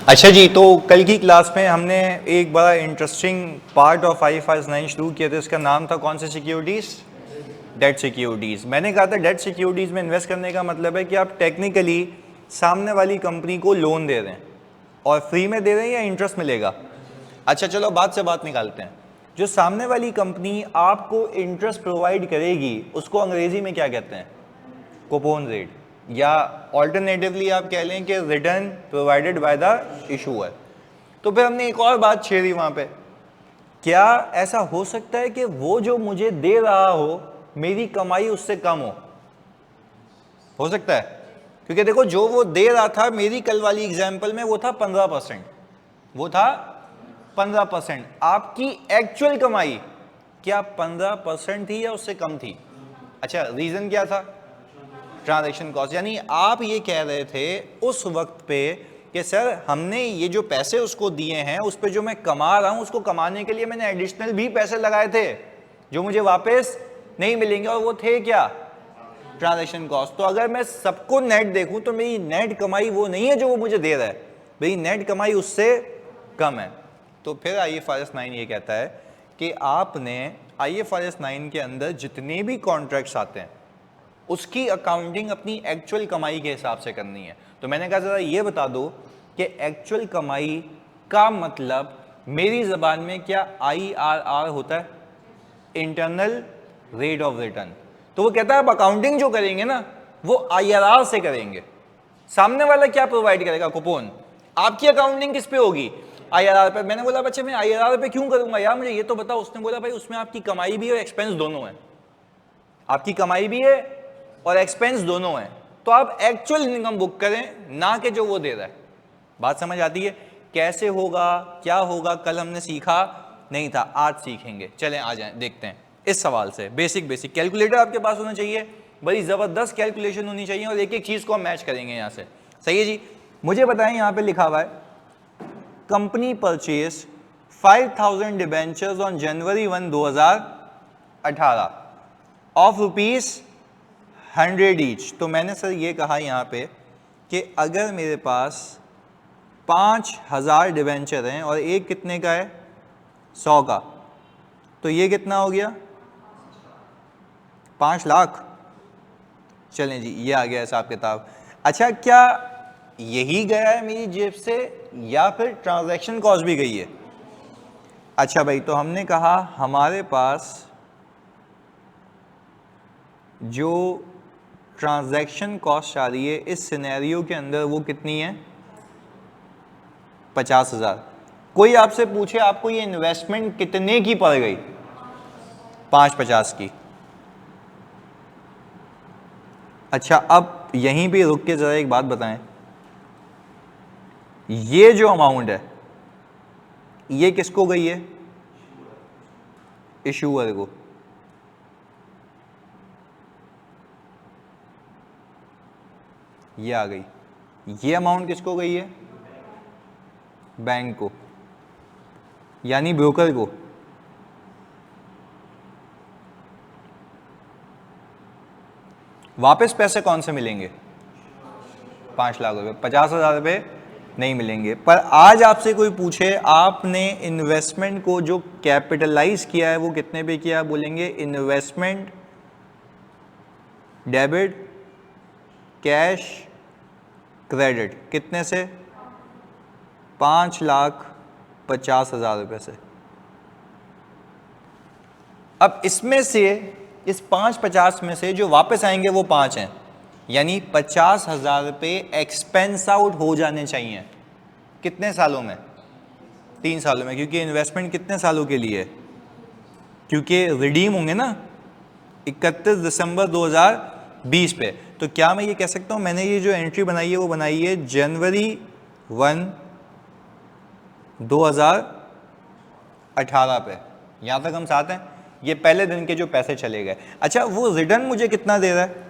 अच्छा जी, तो कल की क्लास में हमने एक बड़ा इंटरेस्टिंग पार्ट ऑफ IFRS 9 शुरू किया था। इसका नाम था कौन सी सिक्योरिटीज़? Date securities. मैंने कहा था डेट सिक्योरिटीज़ में इन्वेस्ट करने का मतलब है कि आप टेक्निकली सामने वाली कंपनी को लोन दे रहे हैं और फ्री में दे रहे हैं या इंटरेस्ट मिलेगा। अच्छा चलो बात से बात निकालते हैं। जो सामने वाली कंपनी आपको इंटरेस्ट प्रोवाइड करेगी उसको अंग्रेजी में क्या कहते हैं? कूपन रेट, या ऑल्टरनेटिवली आप कह लें कि return provided by the issuer. तो फिर हमने एक और बात छेड़ी वहां पे, क्या ऐसा हो सकता है कि वो जो मुझे दे रहा हो मेरी कमाई उससे कम हो सकता है? क्योंकि देखो जो वो दे रहा था मेरी कल वाली एग्जांपल में वो था 15%, वो था 15%। आपकी एक्चुअल कमाई क्या 15% थी या उससे कम थी? अच्छा, रीजन क्या था? Transaction cost. यानी आप ये कह रहे थे उस वक्त पे कि सर हमने ये जो पैसे उसको दिए हैं उस पे जो मैं कमा रहा हूं उसको कमाने के लिए मैंने एडिशनल भी पैसे लगाए थे जो मुझे वापस नहीं मिलेंगे, और वो थे क्या? Transaction cost. तो अगर मैं सबको नेट देखूं तो मेरी नेट कमाई वो नहीं है जो वो मुझे दे रहा है, मेरी नेट कमाई उससे कम है। तो फिर IFRS 9 ये कहता है कि आपने IFRS 9 के अंदर जितने भी कॉन्ट्रैक्ट्स आते हैं उसकी अकाउंटिंग अपनी एक्चुअल कमाई के हिसाब से करनी है। तो मैंने कहा जरा ये बता दो कि एक्चुअल कमाई का मतलब मेरी जबान में क्या IRR होता है? Internal rate of return. तो वो कहता है आप अकाउंटिंग जो करेंगे ना वो IRR से करेंगे। सामने वाला क्या प्रोवाइड करेगा? कूपन। आपकी अकाउंटिंग किस पे होगी? IRR पे। मैंने बोला बच्चे मैं IRR पे क्यों करूंगा यार, मुझे ये तो बताओ। उसने बोला भाई उसमें आपकी कमाई भी है और एक्सपेंस दोनों है, आपकी कमाई भी है और एक्सपेंस दोनों है। तो आप एक्चुअल इनकम बुक करें ना कि जो वो दे रहा है। बात समझ आती है? कैसे होगा, क्या होगा, कल हमने सीखा नहीं था, आज सीखेंगे। चलें आ जाएं, देखते हैं इस सवाल से। बेसिक कैलकुलेटर आपके पास होना चाहिए, बड़ी जबरदस्त कैलकुलेशन होनी चाहिए और एक एक चीज को हम मैच करेंगे यहां से। सही है जी? मुझे बताएं, यहां पे लिखा हुआ है company purchase 5000 debentures on January 1, 2018 of ₹100 each. तो मैंने सर ये कहा यहाँ पे कि अगर मेरे पास 5000 डिबेंचर हैं और एक कितने का है? 100 का, तो ये कितना हो गया? 5 लाख। चलें जी, ये आ गया हिसाब किताब। अच्छा, क्या यही गया है मेरी जेब से या फिर ट्रांजैक्शन कॉस्ट भी गई है? अच्छा भाई, तो हमने कहा हमारे पास जो ट्रांजैक्शन कॉस्ट आ रही है इस सिनेरियो के अंदर वो कितनी है? 50,000। कोई आपसे पूछे आपको ये इन्वेस्टमेंट कितने की पड़ गई? 550 की। अच्छा, अब यहीं पे रुक के जरा एक बात बताएं, ये जो अमाउंट है ये किसको गई है? इशूअर को। ये आ गई। ये अमाउंट किसको गई है? बैंक को, यानी ब्रोकर को। वापस पैसे कौन से मिलेंगे? 5 लाख रुपए। 50,000 रुपए नहीं मिलेंगे। पर आज आपसे कोई पूछे आपने इन्वेस्टमेंट को जो कैपिटलाइज किया है वो कितने पे किया? बोलेंगे इन्वेस्टमेंट डेबिट कैश क्रेडिट। कितने से? 5,50,000 रुपए से। अब इसमें से इस 550 में से जो वापस आएंगे वो 5 हैं, यानी 50,000 रुपये एक्सपेंस आउट हो जाने चाहिए। कितने सालों में? 3 सालों में। क्योंकि इन्वेस्टमेंट कितने सालों के लिए है? क्योंकि रिडीम होंगे ना 31 दिसंबर 2020 पे। तो क्या मैं ये कह सकता हूं मैंने ये जो एंट्री बनाई है वो बनाई है जनवरी 1, 2018 पे। यहां तक हम साथ हैं? ये पहले दिन के जो पैसे चले गए। अच्छा, वो रिटर्न मुझे कितना दे रहा है?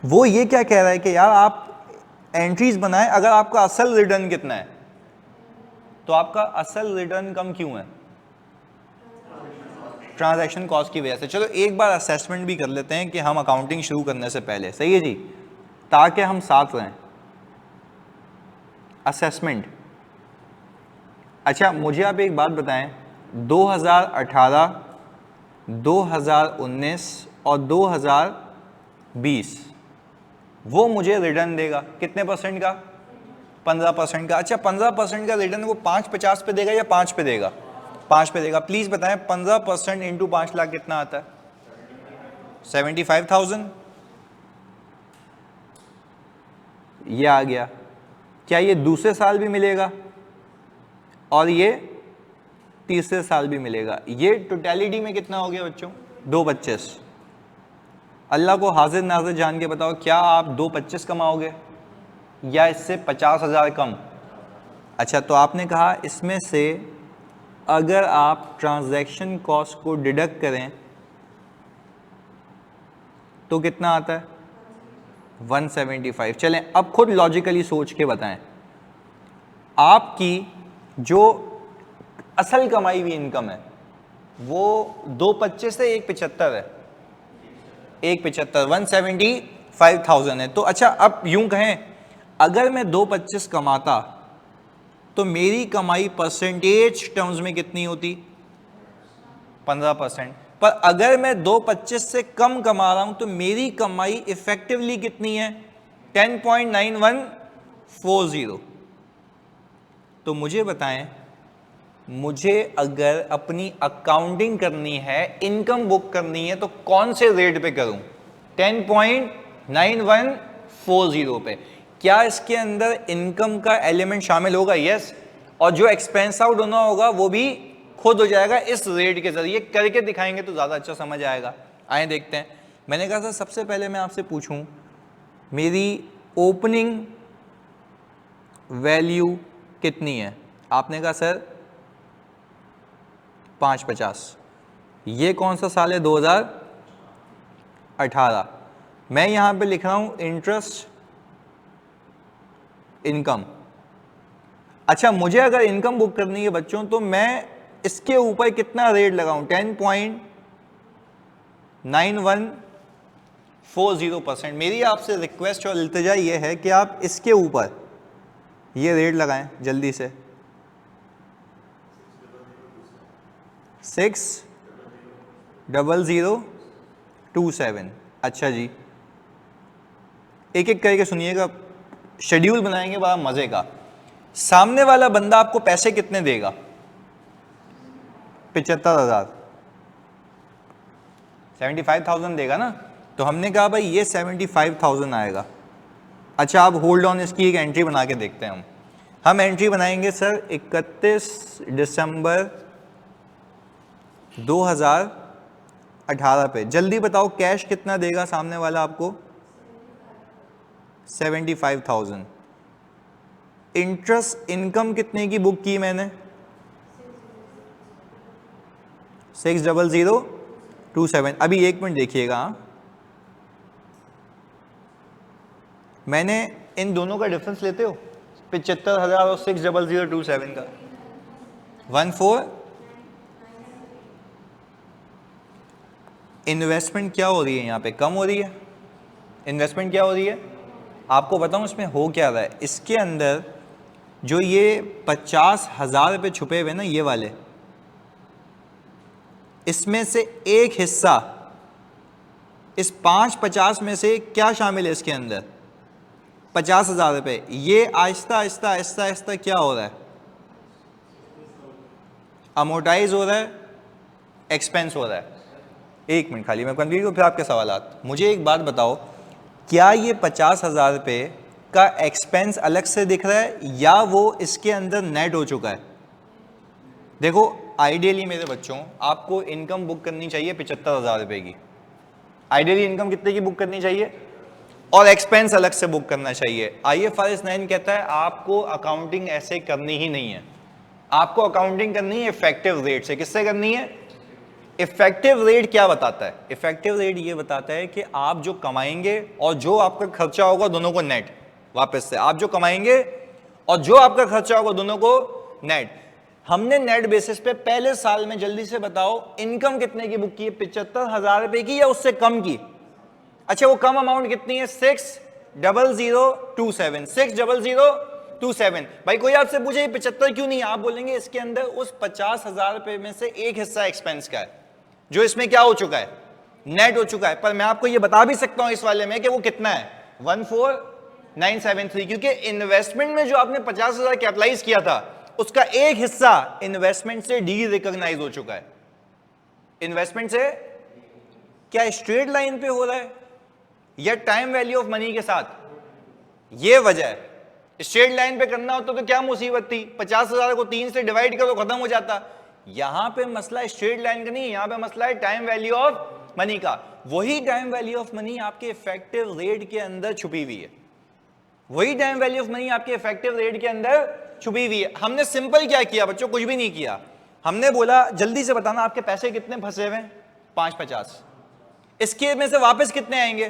वो ये क्या कह रहा है कि यार आप एंट्रीज बनाएं, अगर आपका असल रिटर्न कितना है तो आपका असल रिटर्न कम क्यों है? ट्रांजैक्शन कॉस्ट की वजह से। चलो एक बार असेसमेंट भी कर लेते हैं कि हम अकाउंटिंग शुरू करने से पहले। सही है जी? ताकि हम साथ रहें। असेसमेंट। अच्छा मुझे आप एक बात बताएं, 2018, 2019 और 2020 वो मुझे रिटर्न देगा कितने परसेंट का? 15% का। अच्छा 15% का रिटर्न वो 550 पे देगा या 5 पे देगा? 5 पे देगा। प्लीज बताएं 15% इंटू 5 लाख कितना आता है? 75,000। ये आ गया। क्या ये दूसरे साल भी मिलेगा और ये तीसरे साल भी मिलेगा? ये टोटलिटी में कितना हो गया बच्चों? 225। अल्लाह को हाजिर नाजिर जान के बताओ, क्या आप 225 कमाओगे या इससे 50,000 कम? अच्छा तो आपने कहा इसमें से अगर आप ट्रांजैक्शन कॉस्ट को डिडक्ट करें तो कितना आता है? 175। चलें अब खुद लॉजिकली सोच के बताएं, आपकी जो असल कमाई हुई इनकम है वो 225 से 175 है, 175, 175,000 है। तो अच्छा अब यूं कहें, अगर मैं 225 कमाता तो मेरी कमाई परसेंटेज टर्म्स में कितनी होती? 15%। पर अगर मैं 225 से कम कमा रहा हूं तो मेरी कमाई इफेक्टिवली कितनी है? 10.9140। तो मुझे बताएं, मुझे अगर अपनी अकाउंटिंग करनी है, इनकम बुक करनी है, तो कौन से रेट पे करूं? 10.9140 पे। क्या इसके अंदर इनकम का एलिमेंट शामिल होगा? यस। और जो एक्सपेंस आउट होना होगा वो भी खुद हो जाएगा इस रेट के जरिए। करके दिखाएंगे तो ज्यादा अच्छा समझ आएगा। आए देखते हैं। मैंने कहा सर सबसे पहले मैं आपसे पूछूं, मेरी ओपनिंग वैल्यू कितनी है? आपने कहा सर 550। ये कौन सा साल है? 2018। मैं यहां पे लिख रहा हूं इंटरेस्ट इनकम। अच्छा मुझे अगर इनकम बुक करनी है बच्चों तो मैं इसके ऊपर कितना रेट लगाऊं? 10.9140%। मेरी आपसे रिक्वेस्ट और इल्तिजा ये है कि आप इसके ऊपर ये रेट लगाएं जल्दी से। 60027। अच्छा जी, एक एक करके सुनिएगा, शेड्यूल बनाएंगे बड़ा मजे का। सामने वाला बंदा आपको पैसे कितने देगा? 75,000, 75,000 देगा ना। तो हमने कहा भाई ये 75,000 आएगा। अच्छा आप होल्ड ऑन, इसकी एक एंट्री बना के देखते हैं। हम एंट्री बनाएंगे सर 31 दिसंबर 2018 पे। जल्दी बताओ कैश कितना देगा सामने वाला आपको? 75,000। इंटरेस्ट इनकम कितने की बुक की मैंने? 60027। अभी एक मिनट देखिएगा, मैंने इन दोनों का डिफरेंस लेते हो 75,000 और 60027 का 14। इन्वेस्टमेंट क्या हो रही है यहाँ पे? कम हो रही है। इन्वेस्टमेंट क्या हो रही है? आपको बताऊं इसमें हो क्या रहा है। इसके अंदर जो ये 50,000 रुपये छुपे हुए ना, ये वाले, इसमें से एक हिस्सा, इस 550 में से क्या शामिल है इसके अंदर? 50,000 रुपये। ये आहिस्ता आहिस्ता आहिस्ता आहिस्ता क्या हो रहा है? अमोर्टाइज हो रहा है, एक्सपेंस हो रहा है। एक मिनट खाली मैं कंप्लीट करूँ फिर आपके सवालात। मुझे एक बात बताओ, क्या ये 50,000 रुपये का एक्सपेंस अलग से दिख रहा है या वो इसके अंदर नेट हो चुका है? देखो आइडियली मेरे बच्चों आपको इनकम बुक करनी चाहिए 75,000 रुपये की। आइडियली इनकम कितने की बुक करनी चाहिए? और एक्सपेंस अलग से बुक करना चाहिए। IFRS 9 कहता है आपको अकाउंटिंग ऐसे करनी ही नहीं है। आपको अकाउंटिंग करनी है इफेक्टिव रेट से। किससे करनी है? इफेक्टिव रेट क्या बताता है? इफेक्टिव रेट ये बताता है कि आप जो कमाएंगे और जो आपका खर्चा होगा दोनों को नेट। वापस से, आप जो कमाएंगे और जो आपका खर्चा होगा दोनों को नेट। हमने नेट बेसिस पे पहले साल में, जल्दी से बताओ, इनकम कितने की बुक की है? 75,000 रुपए की या उससे कम की? अच्छा वो कम अमाउंट कितनी है? 60027। 27। भाई कोई आपसे पूछे ये 75 क्यों नहीं, आप बोलेंगे इसके अंदर उस 50,000 रुपए में से एक हिस्सा एक्सपेंस का है जो इसमें क्या हो चुका है, नेट हो चुका है। पर मैं आपको ये बता भी सकता हूं इस वाले में कि वो कितना है, 14,973, क्योंकि इन्वेस्टमेंट में जो आपने 50,000 कैपिटलाइज किया था उसका एक हिस्सा इन्वेस्टमेंट से डी रिकॉग्नाइज हो चुका है। इन्वेस्टमेंट से क्या स्ट्रेट लाइन पे हो रहा है या टाइम वैल्यू ऑफ मनी के साथ, ये वजह है। स्ट्रेट लाइन पे करना होता तो क्या मुसीबत थी, 50,000 को 3 से डिवाइड करो खत्म हो जाता। यहां पे मसला स्ट्रेट लाइन का नहीं, यहां पे मसला है टाइम वैल्यू ऑफ मनी का। वही टाइम वैल्यू ऑफ मनी आपके इफेक्टिव रेट के अंदर छुपी हुई है, वही टाइम वैल्यू ऑफ मनी आपके इफेक्टिव रेट के अंदर छुपी हुई है। हमने सिंपल क्या किया बच्चों, कुछ भी नहीं किया। हमने बोला जल्दी से बताना आपके पैसे कितने फंसे हुए हैं, 550, इसके में से वापस कितने आएंगे,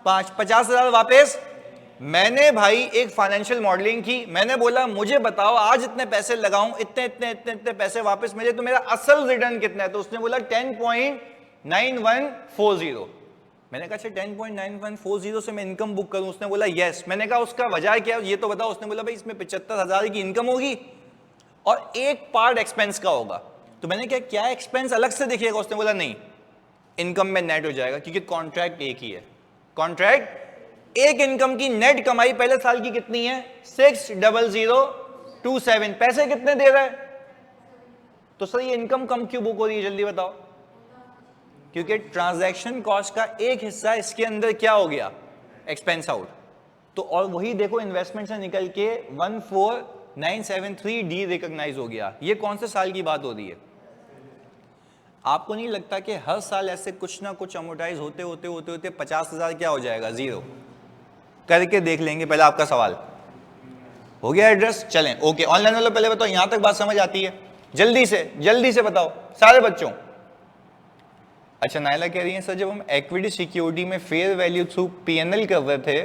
50,000 वापस। मैंने भाई एक फाइनेंशियल मॉडलिंग की, मैंने बोला मुझे बताओ आज इतने पैसे लगाऊं, इतने इतने इतने इतने पैसे वापस मिले तो मेरा असल रिटर्न कितना है, तो उसने बोला 10.9140। मैंने कहा अच्छा 10.9140 से मैं इनकम बुक करूं, उसने बोला यस। मैंने कहा उसका वजह क्या ये तो बताओ। उसने बोला भाई इसमें 75,000 की इनकम होगी और एक पार्ट एक्सपेंस का होगा। तो मैंने कहा क्या एक्सपेंस अलग से दिखेगा, उसने बोला नहीं, इनकम में नेट हो जाएगा, क्योंकि कॉन्ट्रैक्ट एक ही है। कॉन्ट्रैक्ट एक इनकम की नेट कमाई पहले साल की कितनी है, 60027। पैसे कितने दे रहा है, तो सर ये इनकम कम क्यों बुक हो रही है जल्दी बताओ, क्योंकि ट्रांजैक्शन कॉस्ट का एक हिस्सा इसके अंदर क्या हो गया, एक्सपेंस आउट। तो और वही देखो इन्वेस्टमेंट से निकल के 14,973 डी रिकॉग्नाइज हो गया। ये कौन से साल की बात हो रही है। आपको नहीं लगता कि हर साल ऐसे कुछ ना कुछ अमोर्टाइज होते होते होते होते 50,000 क्या हो जाएगा, जीरो करके देख लेंगे। पहले आपका सवाल हो गया एड्रेस, चलें ओके। ऑनलाइन वालों पहले बताओ, यहां तक बात समझ आती है, जल्दी से बताओ सारे बच्चों। अच्छा नायला कह रही है सर जब हम इक्विटी सिक्योरिटी में फेयर वैल्यू थ्रू पीएनएल कर रहे थे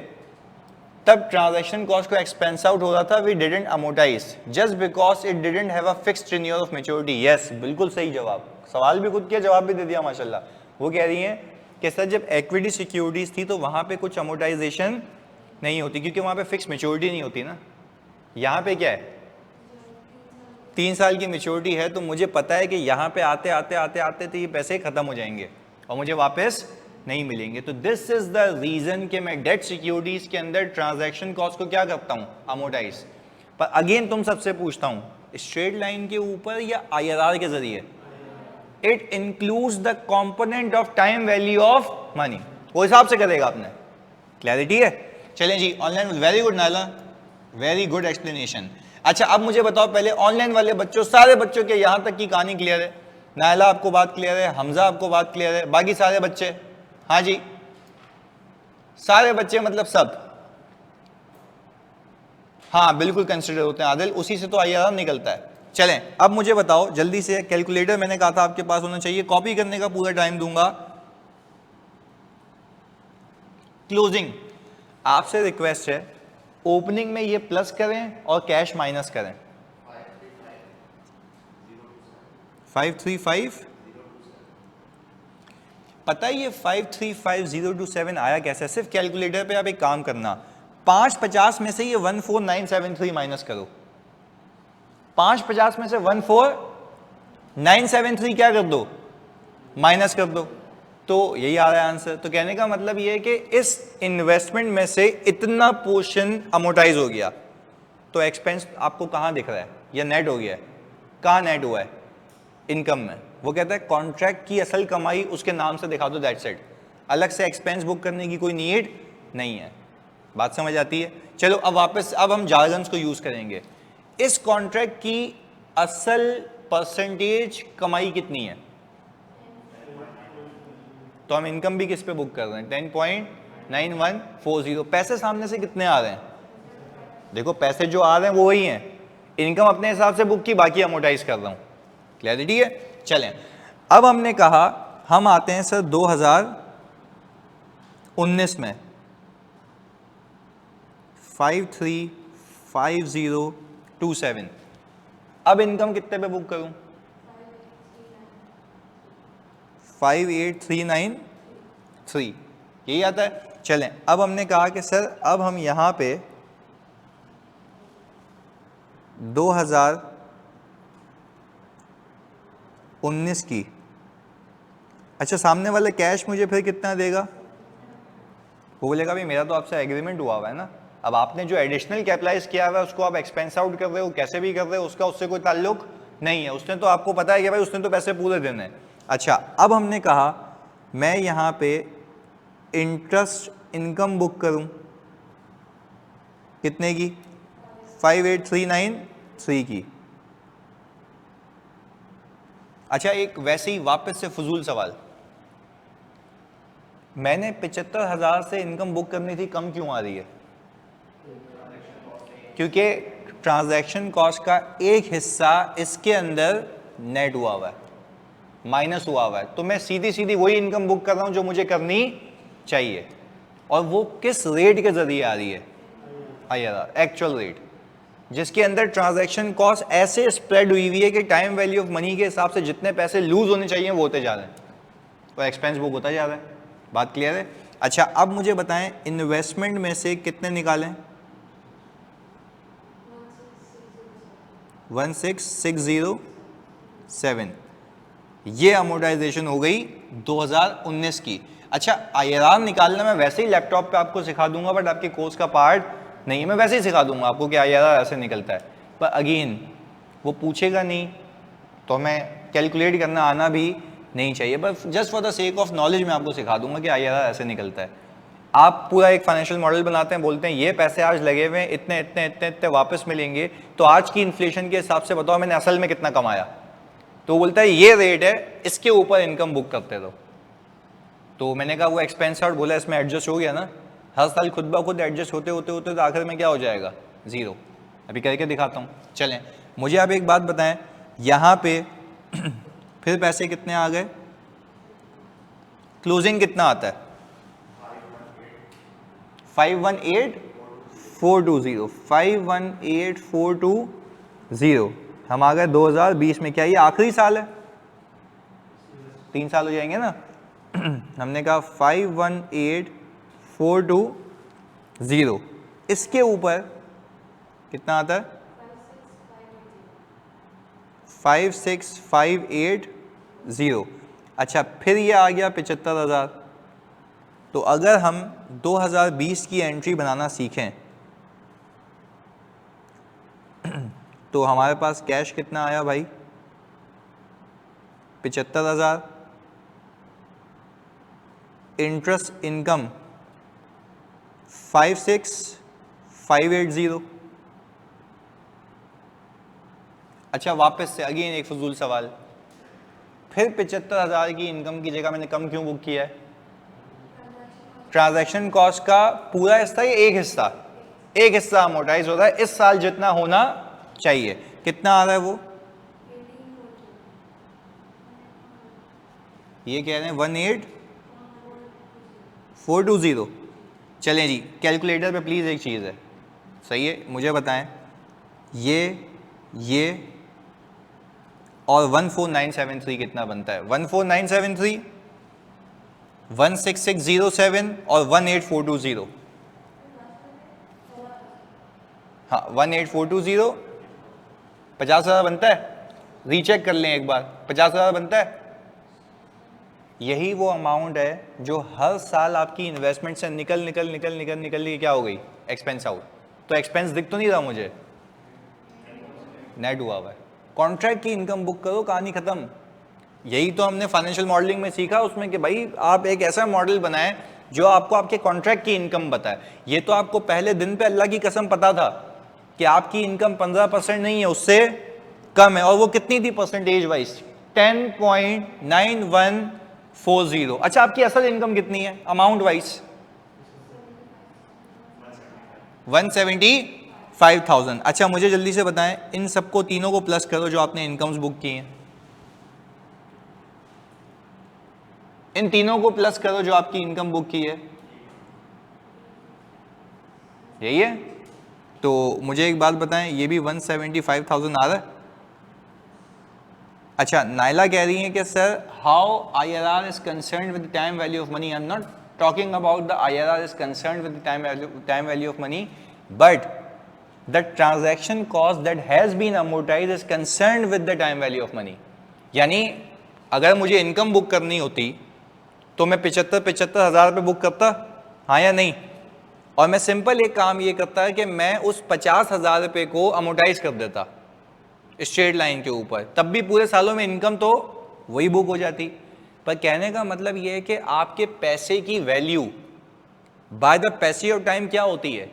तब ट्रांजैक्शन कॉस्ट को एक्सपेंस आउट हो रहा था, we didn't amortise just because it didn't have a fixed tenure of maturity. Yes बिल्कुल सही जवाब, सवाल भी खुद किया जवाब भी दे दिया माशाल्लाह। वो कह रही हैं कि सर जब इक्विटी सिक्योरिटीज थी तो वहां पे कुछ अमोर्टाइजेशन नहीं होती क्योंकि वहां पे फिक्स मैच्योरिटी नहीं होती ना। यहाँ पे क्या है 3 साल की मैच्योरिटी है, तो मुझे पता है कि यहाँ पे आते आते आते आते तो ये पैसे खत्म हो जाएंगे और मुझे वापस नहीं मिलेंगे। तो दिस इज द रीजन कि मैं डेट सिक्योरिटीज के अंदर ट्रांजैक्शन कॉस्ट को क्या करता हूँ, अमोर्टाइज। पर अगेन तुम सबसे पूछता हूँ, स्ट्रेट लाइन के ऊपर या आईआरआर के जरिए, it includes the component of time value of money, वो हिसाब से करेगा आपने। क्लैरिटी है। चलें जी ऑनलाइन, वेरी गुड नाला, वेरी गुड एक्सप्लेनेशन। अच्छा अब मुझे बताओ पहले ऑनलाइन वाले बच्चों, सारे बच्चों के यहां तक की कहानी क्लियर है, नायला आपको बात क्लियर है, हमजा आपको बात क्लियर है, बाकी सारे बच्चे, हाँ जी सारे बच्चे मतलब सब, हाँ बिल्कुल कंसिडर होते हैं आदिल, उसी से तो आईआरआर निकलता है। चलें अब मुझे बताओ जल्दी से, कैलकुलेटर मैंने कहा था आपके पास होना चाहिए, कॉपी करने का पूरा टाइम दूंगा। क्लोजिंग आपसे रिक्वेस्ट है ओपनिंग में ये प्लस करें और कैश माइनस करें। 535 पता है ये 535,027 आया कैसे, सिर्फ कैलकुलेटर पे आप एक काम करना, 550 में से ये 14,973 माइनस करो, 550 में से 14,973 क्या कर दो, माइनस कर दो, तो यही आ रहा है आंसर। तो कहने का मतलब ये है कि इस इन्वेस्टमेंट में से इतना पोर्शन अमोर्टाइज हो गया, तो एक्सपेंस आपको कहाँ दिख रहा है, या नेट हो गया है, कहाँ नेट हुआ है, इनकम में। वो कहता है कॉन्ट्रैक्ट की असल कमाई उसके नाम से दिखा दो, दैट्स इट, अलग से एक्सपेंस बुक करने की कोई नीड नहीं है। बात समझ आती है। चलो अब वापस, अब हम जार्गन्स को यूज करेंगे। इस कॉन्ट्रैक्ट की असल परसेंटेज कमाई कितनी है, तो हम इनकम भी किस पे बुक कर रहे हैं, 10.9140। पैसे सामने से कितने आ रहे हैं, देखो पैसे जो आ रहे हैं वो वही हैं, इनकम अपने हिसाब से बुक की, बाकी अमोर्टाइज कर रहा हूं। क्लैरिटी है। चलें अब हमने कहा हम आते हैं सर 2019 में, 535027। अब इनकम कितने पे बुक करूं, 58,393, यही आता है। चलें अब हमने कहा कि सर अब हम यहां पे 2019 की। अच्छा, सामने वाला कैश मुझे फिर कितना देगा? वो बोलेगा भाई मेरा तो आपसे एग्रीमेंट हुआ है ना, अब आपने जो एडिशनल कैपिटलाइज किया हुआ है उसको आप एक्सपेंस आउट कर रहे हो, कैसे भी कर रहे हो, उसका उससे कोई ताल्लुक नहीं है। उसने तो आपको पता है कि भाई उसने तो पैसे पूरे देने हैं। अच्छा, अब हमने कहा मैं यहाँ पे इंटरेस्ट इनकम बुक करूँ, कितने की? 58393 की। अच्छा, एक वैसे ही वापस से फजूल सवाल, मैंने 75,000 से इनकम बुक करनी थी, कम क्यों आ रही है? क्योंकि ट्रांजैक्शन कॉस्ट का एक हिस्सा इसके अंदर नेट हुआ हुआ है, माइनस हुआ हुआ है, तो मैं सीधी सीधी वही इनकम बुक कर रहा हूं जो मुझे करनी चाहिए। और वो किस रेट के जरिए आ रही है? IRR, एक्चुअल रेट, जिसके अंदर ट्रांजैक्शन कॉस्ट ऐसे स्प्रेड हुई हुई है कि टाइम वैल्यू ऑफ मनी के हिसाब से जितने पैसे लूज होने चाहिए वो होते जा रहे हैं, तो एक्सपेंस बुक होता जा रहा है। बात क्लियर है? अच्छा, अब मुझे बताएं इन्वेस्टमेंट में से कितने निकालें? 16607, ये अमोर्टाइजेशन हो गई 2019 की। अच्छा, IRR निकालना मैं वैसे ही लैपटॉप पे आपको सिखा दूंगा, बट आपके कोर्स का पार्ट नहीं है, मैं वैसे ही सिखा दूंगा आपको कि IRR ऐसे निकलता है, पर अगेन वो पूछेगा नहीं, तो मैं कैलकुलेट करना आना भी नहीं चाहिए, बस just for the sake of knowledge मैं आपको सिखा दूंगा कि IRR ऐसे निकलता है। आप पूरा एक फाइनेंशियल मॉडल बनाते हैं, बोलते हैं ये पैसे आज लगे हुए हैं, इतने इतने इतने इतने वापस मिलेंगे, तो आज की इन्फ्लेशन के हिसाब से बताओ मैंने असल में कितना कमाया, तो बोलता है ये रेट है, इसके ऊपर इनकम बुक करते रहो। तो मैंने कहा वो एक्सपेंस आउट बोला, इसमें एडजस्ट हो गया ना, हर साल खुद ब खुद एडजस्ट होते होते होते तो आखिर में क्या हो जाएगा? जीरो। अभी करके दिखाता हूँ। चलें, मुझे आप एक बात बताएं, यहाँ पे फिर पैसे कितने आ गए? क्लोजिंग कितना आता है? 518420, 518420। हम आ गए 2020 में। क्या ये आखिरी साल है? 3 साल हो जाएंगे ना। हमने कहा 518,420, इसके ऊपर कितना आता है? 56,580। अच्छा, फिर ये आ गया 75,000। तो अगर हम 2020 की एंट्री बनाना सीखें तो हमारे पास कैश कितना आया भाई? 75,000। Interest income 56,580। अच्छा, वापस से अगेन एक फजूल सवाल, फिर 75,000 की इनकम की जगह मैंने कम क्यों बुक किया है? ट्रांजैक्शन कॉस्ट का पूरा हिस्सा या एक हिस्सा? एक हिस्सा अमोर्टाइज हो रहा है, इस साल जितना होना चाहिए। कितना आ रहा है वो? ये कह रहे हैं 18,420। चलें जी, कैलकुलेटर पे प्लीज़ एक चीज़ है, सही है, मुझे बताएं ये और 14973 कितना बनता है? 14973, 16607 और 18420। हाँ, 18420, 50,000 बनता है। रीचेक कर लें एक बार, 50,000 बनता है। यही वो अमाउंट है जो हर साल आपकी इन्वेस्टमेंट से निकल के क्या हो गई? Expense out. तो एक्सपेंस दिख तो नहीं रहा मुझे, नेट हुआ हुआ है। कॉन्ट्रैक्ट की इनकम बुक करो, कहानी खत्म। यही तो हमने फाइनेंशियल मॉडलिंग में सीखा उसमें कि भाई आप एक ऐसा मॉडल बनाएं जो आपको आपके कॉन्ट्रैक्ट की इनकम बताए। ये तो आपको पहले दिन पे अल्लाह की कसम पता था कि आपकी इनकम 15% नहीं है, उससे कम है, और वो कितनी थी परसेंटेज वाइज? 10.9140। अच्छा, आपकी असल इनकम कितनी है अमाउंट वाइज? 175,000। अच्छा, मुझे जल्दी से बताएं, इन सबको तीनों को प्लस करो जो आपने इनकम्स बुक की हैं, इन तीनों को प्लस करो जो आपकी इनकम बुक की है, यही है। तो मुझे एक बात बताएं, ये भी 175,000 आ रहा है। अच्छा, नाइला कह रही है कि sir how IRR is concerned with time value of money. I am not talking about the IRR is concerned with time value of money, but the transaction cost that has been amortise is concerned with the time value of money. यानी अगर मुझे income book करनी होती तो मैं 75 हज़ार रुपये book करता, हाँ या नहीं? और मैं सिंपल एक काम ये करता है कि मैं उस 50,000 रुपये को अमोर्टाइज कर देता स्ट्रेट लाइन के ऊपर, तब भी पूरे सालों में इनकम तो वही बुक हो जाती। पर कहने का मतलब ये है कि आपके पैसे की value by the passage of time क्या होती है?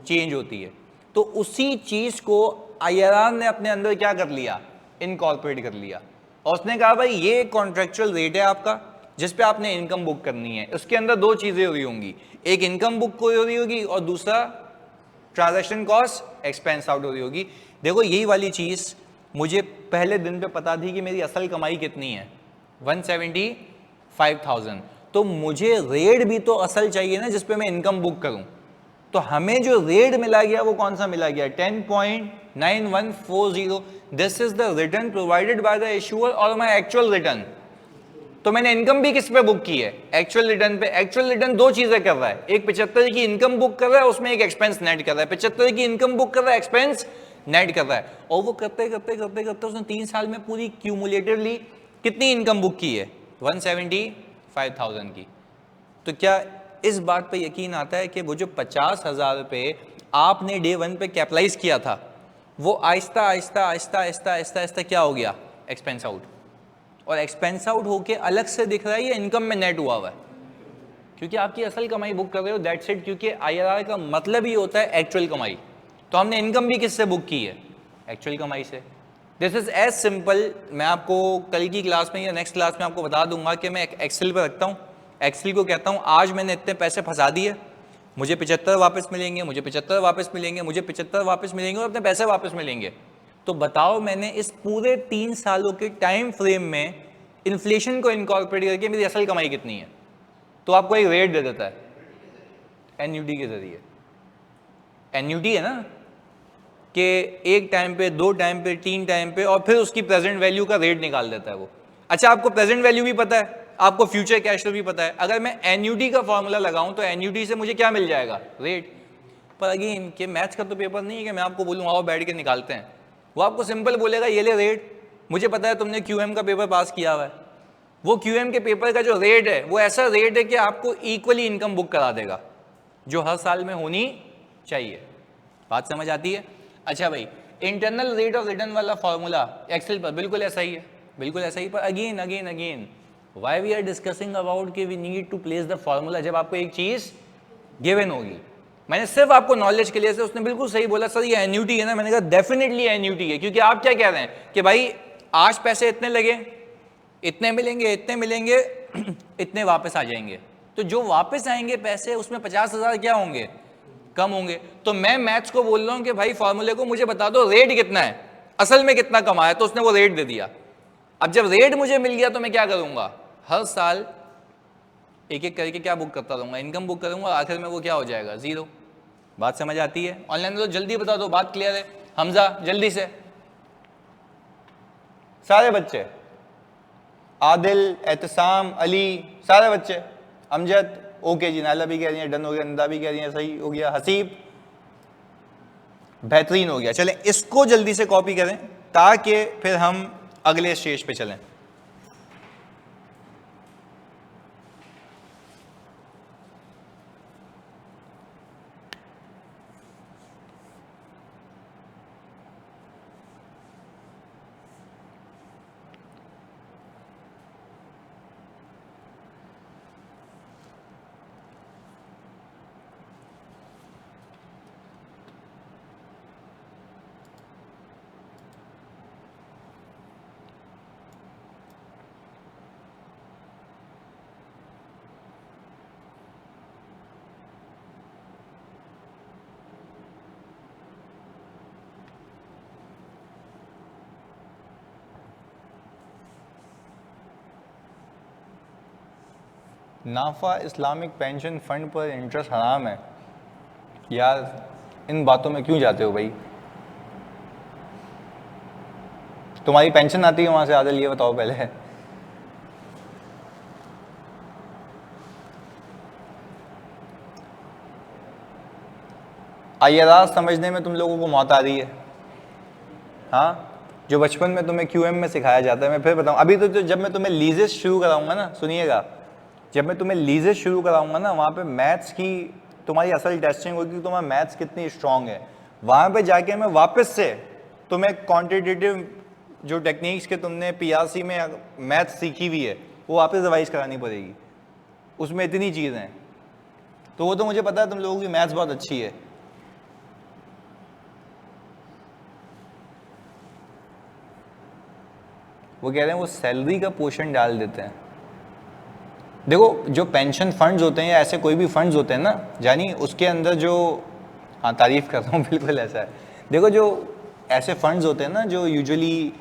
चेंज होती है। तो उसी चीज को आईआरआर ने अपने अंदर क्या कर लिया? इनकॉर्पोरेट कर लिया। और उसने कहा भाई ये कॉन्ट्रेक्चुअल रेट है आपका जिस पे आपने इनकम बुक करनी है। उसके अंदर दो चीजें हो रही होंगी, एक इनकम बुक हो रही होगी और दूसरा ट्रांजैक्शन कॉस्ट एक्सपेंस आउट हो रही होगी। देखो यही वाली चीज मुझे पहले दिन पे पता थी कि मेरी असल कमाई कितनी है, 175,000। तो मुझे रेट भी तो असल चाहिए ना जिस पे मैं इनकम बुक करूं। तो हमें जो रेट मिला गया वो कौन सा मिला गया? 10.9140। This is the return provided by the issuer और माय एक्चुअल रिटर्न। तो मैंने इनकम भी किस पे बुक की है? एक्चुअल रिटर्न पे। एक्चुअल रिटर्न दो चीजें कर रहा है, एक 75 की इनकम बुक कर रहा है, उसमें एक एक्सपेंस नेट कर रहा है। 75 की इनकम बुक कर रहा है, एक्सपेंस नेट कर रहा है। और वो करते करते करते करते उसने 3 साल में पूरी क्यूमुलेटिवली कितनी इनकम बुक की है? 175,000 की। तो क्या इस बात पे यकीन आता है कि वो जो 50,000 रुपये आपने डे 1 पे कैपिटलाइज किया था वो आहिस्ता आहिस्ता आहिस्ता आहिस्ता आहिस्ता आहिस्ता क्या हो गया? Expense out. और एक्सपेंस आउट होके अलग से दिख रहा है या इनकम में नेट हुआ हुआ है? क्योंकि आपकी असल कमाई बुक कर रहे हो, दैट्स इट। क्योंकि आईआरआर का मतलब ही होता है एक्चुअल कमाई। तो हमने इनकम भी किससे बुक की है? एक्चुअल कमाई से। This is as simple. मैं आपको कल की क्लास में या नेक्स्ट क्लास में आपको बता दूंगा कि मैं एक्सेल पे रखता हूँ। एक्सेल को कहता हूँ आज मैंने इतने पैसे फंसा दिए, मुझे 75 वापस मिलेंगे, मुझे 75 वापस मिलेंगे, मुझे 75 वापस मिलेंगे और अपने पैसे वापस मिलेंगे। तो बताओ मैंने इस पूरे 3 सालों के टाइम फ्रेम में इन्फ्लेशन को इनकॉर्पोरेट करके मेरी असल कमाई कितनी है? तो आपको एक रेट दे देता है एनयूटी के जरिए। एनयूटी है ना कि एक टाइम पे, 2 टाइम पे, 3 टाइम पे, और फिर उसकी प्रेजेंट वैल्यू का रेट निकाल देता है वो। अच्छा, आपको प्रेजेंट वैल्यू भी पता है, आपको फ्यूचर कैश फ्लो भी पता है। अगर मैं एनयूटी का फॉर्मूला लगाऊं तो एनयूटी से मुझे क्या मिल जाएगा? रेट। पर अगेन कि मैथ्स का तो पेपर नहीं है कि मैं आपको बोलूँ आओ बैठ के निकालते हैं। वो आपको सिंपल बोलेगा ये ले रेट। मुझे पता है तुमने क्यूएम का पेपर पास किया हुआ है, वो क्यूएम के पेपर का जो रेट है वो ऐसा रेट है कि आपको इक्वली इनकम बुक करा देगा जो हर साल में होनी चाहिए। बात समझ आती है? अच्छा भाई, इंटरनल रेट ऑफ रिटर्न वाला फॉर्मूला एक्सेल पर बिल्कुल ऐसा ही है, बिल्कुल ऐसा ही। पर again again again why we are discussing about कि we need to place the formula जब आपको एक चीज गिवन होगी। मैंने सिर्फ आपको नॉलेज के लिए से, उसने बिल्कुल सही बोला सर ये एन्यूटी है ना, मैंने कहा डेफिनेटली एन्यूटी है। क्योंकि आप क्या कह रहे हैं कि भाई आज पैसे इतने लगे, इतने मिलेंगे, इतने मिलेंगे, इतने वापस आ जाएंगे। तो जो वापस आएंगे पैसे उसमें 50,000 क्या होंगे? कम होंगे। तो मैं मैथ्स को बोल रहा हूं कि भाई फॉर्मूले को मुझे बता दो रेट कितना है, असल में कितना कमाया, तो उसने वो रेट दे दिया। अब जब रेट मुझे मिल गया तो मैं क्या करूंगा? हर साल एक एक करके क्या बुक करता रहूंगा? इनकम बुक करूंगा, आखिर में वो क्या हो जाएगा? जीरो। बात समझ आती है? ऑनलाइन तो जल्दी बता दो, बात क्लियर है? हमजा जल्दी से। सारे बच्चे, आदिल, एहतसाम, अली, सारे बच्चे, अमजद, ओके जी, नाला भी कह रही है, डन हो गया, निदा भी कह रही है, सही हो गया, हसीब, बेहतरीन हो गया। चलें इसको जल्दी से कॉपी करें ताकि फिर हम अगले स्टेज पे चलें। नाफा इस्लामिक पेंशन फंड पर इंटरेस्ट हराम है। यार इन बातों में क्यों जाते हो भाई? तुम्हारी पेंशन आती है वहां से? आदिल ये बताओ पहले। आईआरआर समझने में तुम लोगों को मौत आ रही है, हाँ, जो बचपन में तुम्हें क्यूएम में सिखाया जाता है। मैं फिर बताऊँ, अभी तो जब मैं तुम्हें लीजेस शुरू कराऊंगा ना, सुनिएगा, जब मैं तुम्हें लीजेस शुरू कराऊंगा ना, वहाँ पे मैथ्स की तुम्हारी असल टेस्टिंग होगी कि तुम्हारा मैथ्स कितनी स्ट्रांग है। वहाँ पे जाके मैं वापस से तुम्हें क्वांटिटेटिव जो टेक्निक्स के तुमने पीआरसी में मैथ्स सीखी हुई है वो वापस रिवाइज करानी पड़ेगी। उसमें इतनी चीज़ें हैं, तो वो तो मुझे पता है तुम लोगों की मैथ्स बहुत अच्छी है। वो कह रहे हैं वो सैलरी का पोर्शन डाल देते हैं। देखो जो पेंशन फंड्स होते हैं या ऐसे कोई भी फंड्स होते हैं ना जानी, उसके अंदर जो, हाँ तारीफ कर रहा हूँ, बिल्कुल ऐसा है। देखो जो ऐसे फंड्स होते हैं ना जो यूजुअली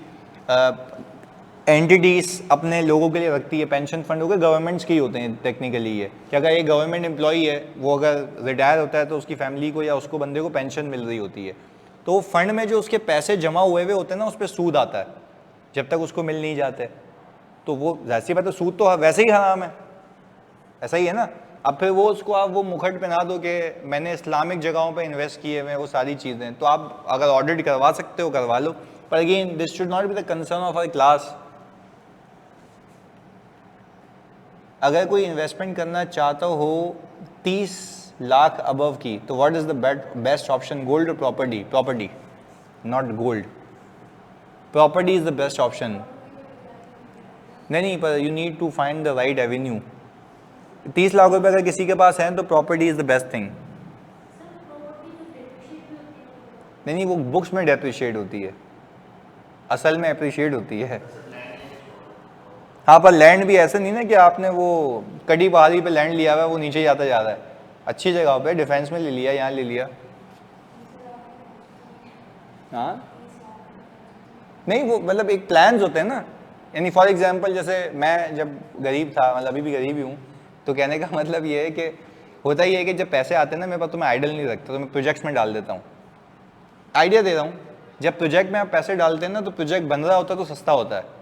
एंटिटीज अपने लोगों के लिए रखती है, पेंशन फंड हो गए गवर्नमेंट्स के ही होते हैं टेक्निकली ये, कि अगर ये गवर्नमेंट एम्प्लॉई है, वो अगर रिटायर होता है तो उसकी फैमिली को या उसको बंदे को पेंशन मिल रही होती है, तो वो फंड में जो उसके पैसे जमा हुए हुए होते हैं ना उस पर सूद आता है जब तक उसको मिल नहीं जाते। तो वो जैसी बात है, सूद तो वैसे ही हराम है, ऐसा ही है ना। अब फिर वो उसको आप वो मुखट पहना दो कि मैंने इस्लामिक जगहों पे इन्वेस्ट किए हुए वो सारी चीज़ें, तो आप अगर ऑडिट करवा सकते हो करवा लो, पर again this should not be the concern of our class. अगर कोई इन्वेस्टमेंट करना चाहता हो 30 लाख अबव की, तो what is the best option, gold और property? Property, not gold, property is the best option. नहीं, पर you need to find the right avenue. 30 lakh रुपए अगर किसी के पास है तो property is the best thing. नहीं, वो बुक्स में डेप्रिशिएट होती है, असल में अप्रिशिएट होती है। हाँ, पर लैंड भी ऐसे नहीं ना कि आपने वो कड़ी पहाड़ी पे लैंड लिया हुआ है वो नीचे ही आता जा रहा है, अच्छी जगह पे डिफेंस में ले लिया, यहाँ ले लिया। हाँ नहीं, वो मतलब एक प्लान्स होते हैं ना, यानी फॉर एग्जांपल जैसे मैं जब गरीब था, मतलब अभी भी गरीब ही हूँ, तो कहने का मतलब ये है कि होता ही है कि जब पैसे आते हैं ना मेरे पास, तो मैं आइडल नहीं रखता, तो मैं प्रोजेक्ट्स में डाल देता हूँ। आइडिया दे रहा हूँ, जब प्रोजेक्ट में आप पैसे डालते हैं ना तो प्रोजेक्ट बन रहा होता है तो सस्ता होता है।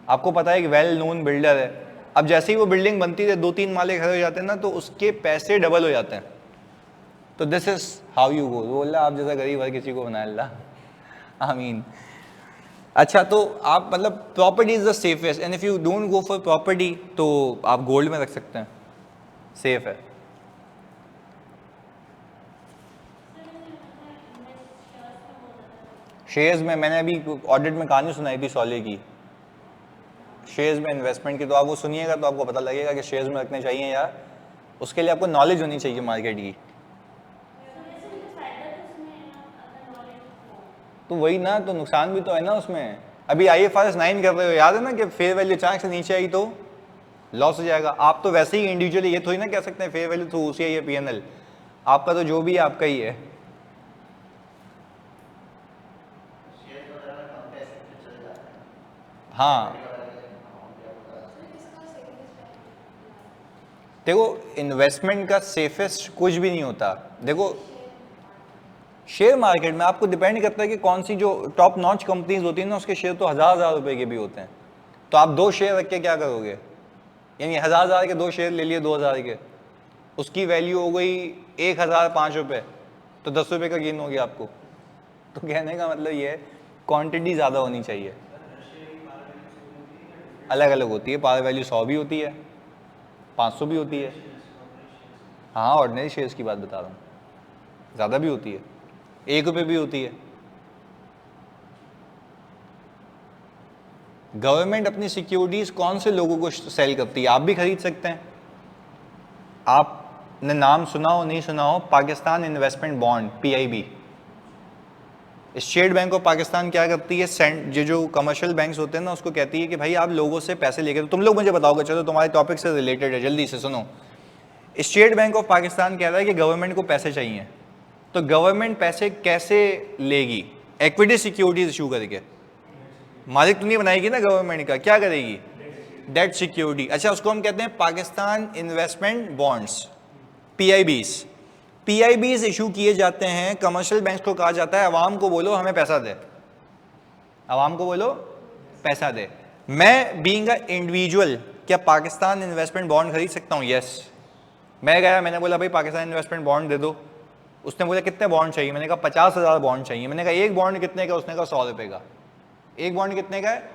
आपको पता है कि वेल नोन बिल्डर है, अब जैसे ही वो बिल्डिंग बनती है 2-3 माले खड़े हो जाते हैं ना तो उसके पैसे डबल हो जाते हैं। तो this is how you go. बोला आप जैसा गरीब हर किसी को बनाए अल्लाह, आमीन। अच्छा, तो आप मतलब property is the safest, and if you don't go for property तो आप गोल्ड में रख सकते हैं, सेफ है। शेयर्स में मैंने अभी ऑडिट में कहानी सुनाई थी सॉले की, शेयर्स में इन्वेस्टमेंट की, तो आप वो सुनिएगा तो आपको पता लगेगा कि शेयर्स में रखने चाहिए या उसके लिए आपको नॉलेज होनी चाहिए मार्केट की। तो वही ना, तो नुकसान भी तो है ना उसमें। अभी IFRS 9 कर रहे हो, याद है ना कि फेयर वैल्यू अचानक से नीचे आई तो लॉस हो जाएगा। आप तो वैसे ही इंडिविजुअली ये थोड़ी ना कह सकते हैं फेयर वैल्यू तो उसी है PNL, आपका तो जो भी है आपका ही है। हाँ देखो, इन्वेस्टमेंट का सेफेस्ट कुछ भी नहीं होता। देखो शेयर मार्केट में आपको डिपेंड करता है कि कौन सी जो टॉप नॉच कंपनीज होती है ना उसके शेयर तो हजार रुपए के भी होते हैं। तो आप 2 शेयर रख के क्या करोगे, यानी 1000 के 2 शेयर ले लिए 2000 के, उसकी वैल्यू हो गई 1005 रुपये, तो 10 रुपये का गेन हो गया आपको। तो कहने का मतलब ये है क्वांटिटी ज़्यादा होनी चाहिए, अलग अलग होती है। पार वैल्यू 100 भी होती है, 500 भी होती है। हाँ, ऑर्डिनरी शेयर्स की बात बता रहा हूँ, ज़्यादा भी होती है, 1 रुपये भी होती है। गवर्नमेंट अपनी सिक्योरिटीज कौन से लोगों को सेल करती है, आप भी खरीद सकते हैं। आपने नाम सुना हो नहीं सुना हो, Pakistan investment bond PIB। State bank of Pakistan क्या करती है, जो कमर्शियल बैंक्स होते हैं ना उसको कहती है कि भाई आप लोगों से पैसे लेके, तुम लोग मुझे बताओगे, चलो तुम्हारे टॉपिक से रिलेटेड है, जल्दी से सुनो। स्टेट बैंक ऑफ पाकिस्तान कह रहा है कि गवर्नमेंट को पैसे चाहिए, तो गवर्नमेंट पैसे कैसे लेगी, इक्विटी सिक्योरिटीज इशू करके। मालिक तो नहीं बनाएगी ना गवर्नमेंट का, क्या करेगी, डेट सिक्योरिटी। अच्छा, उसको हम कहते हैं Pakistan investment bonds, PIBs issue किए जाते हैं। कमर्शियल बैंक को कहा जाता है अवाम को बोलो हमें पैसा दे, अवाम को बोलो पैसा दे। मैं बीइंग अ इंडिविजुअल क्या पाकिस्तान इन्वेस्टमेंट बॉन्ड खरीद सकता हूँ? यस। मैं गया, मैंने बोला भाई पाकिस्तान इन्वेस्टमेंट बॉन्ड दे दो, उसने बोला कितने बॉन्ड चाहिए, मैंने कहा 50,000 बॉन्ड चाहिए। मैंने कहा एक बॉन्ड कितने का, उसने कहा 100 रुपये का। एक बॉन्ड कितने का है,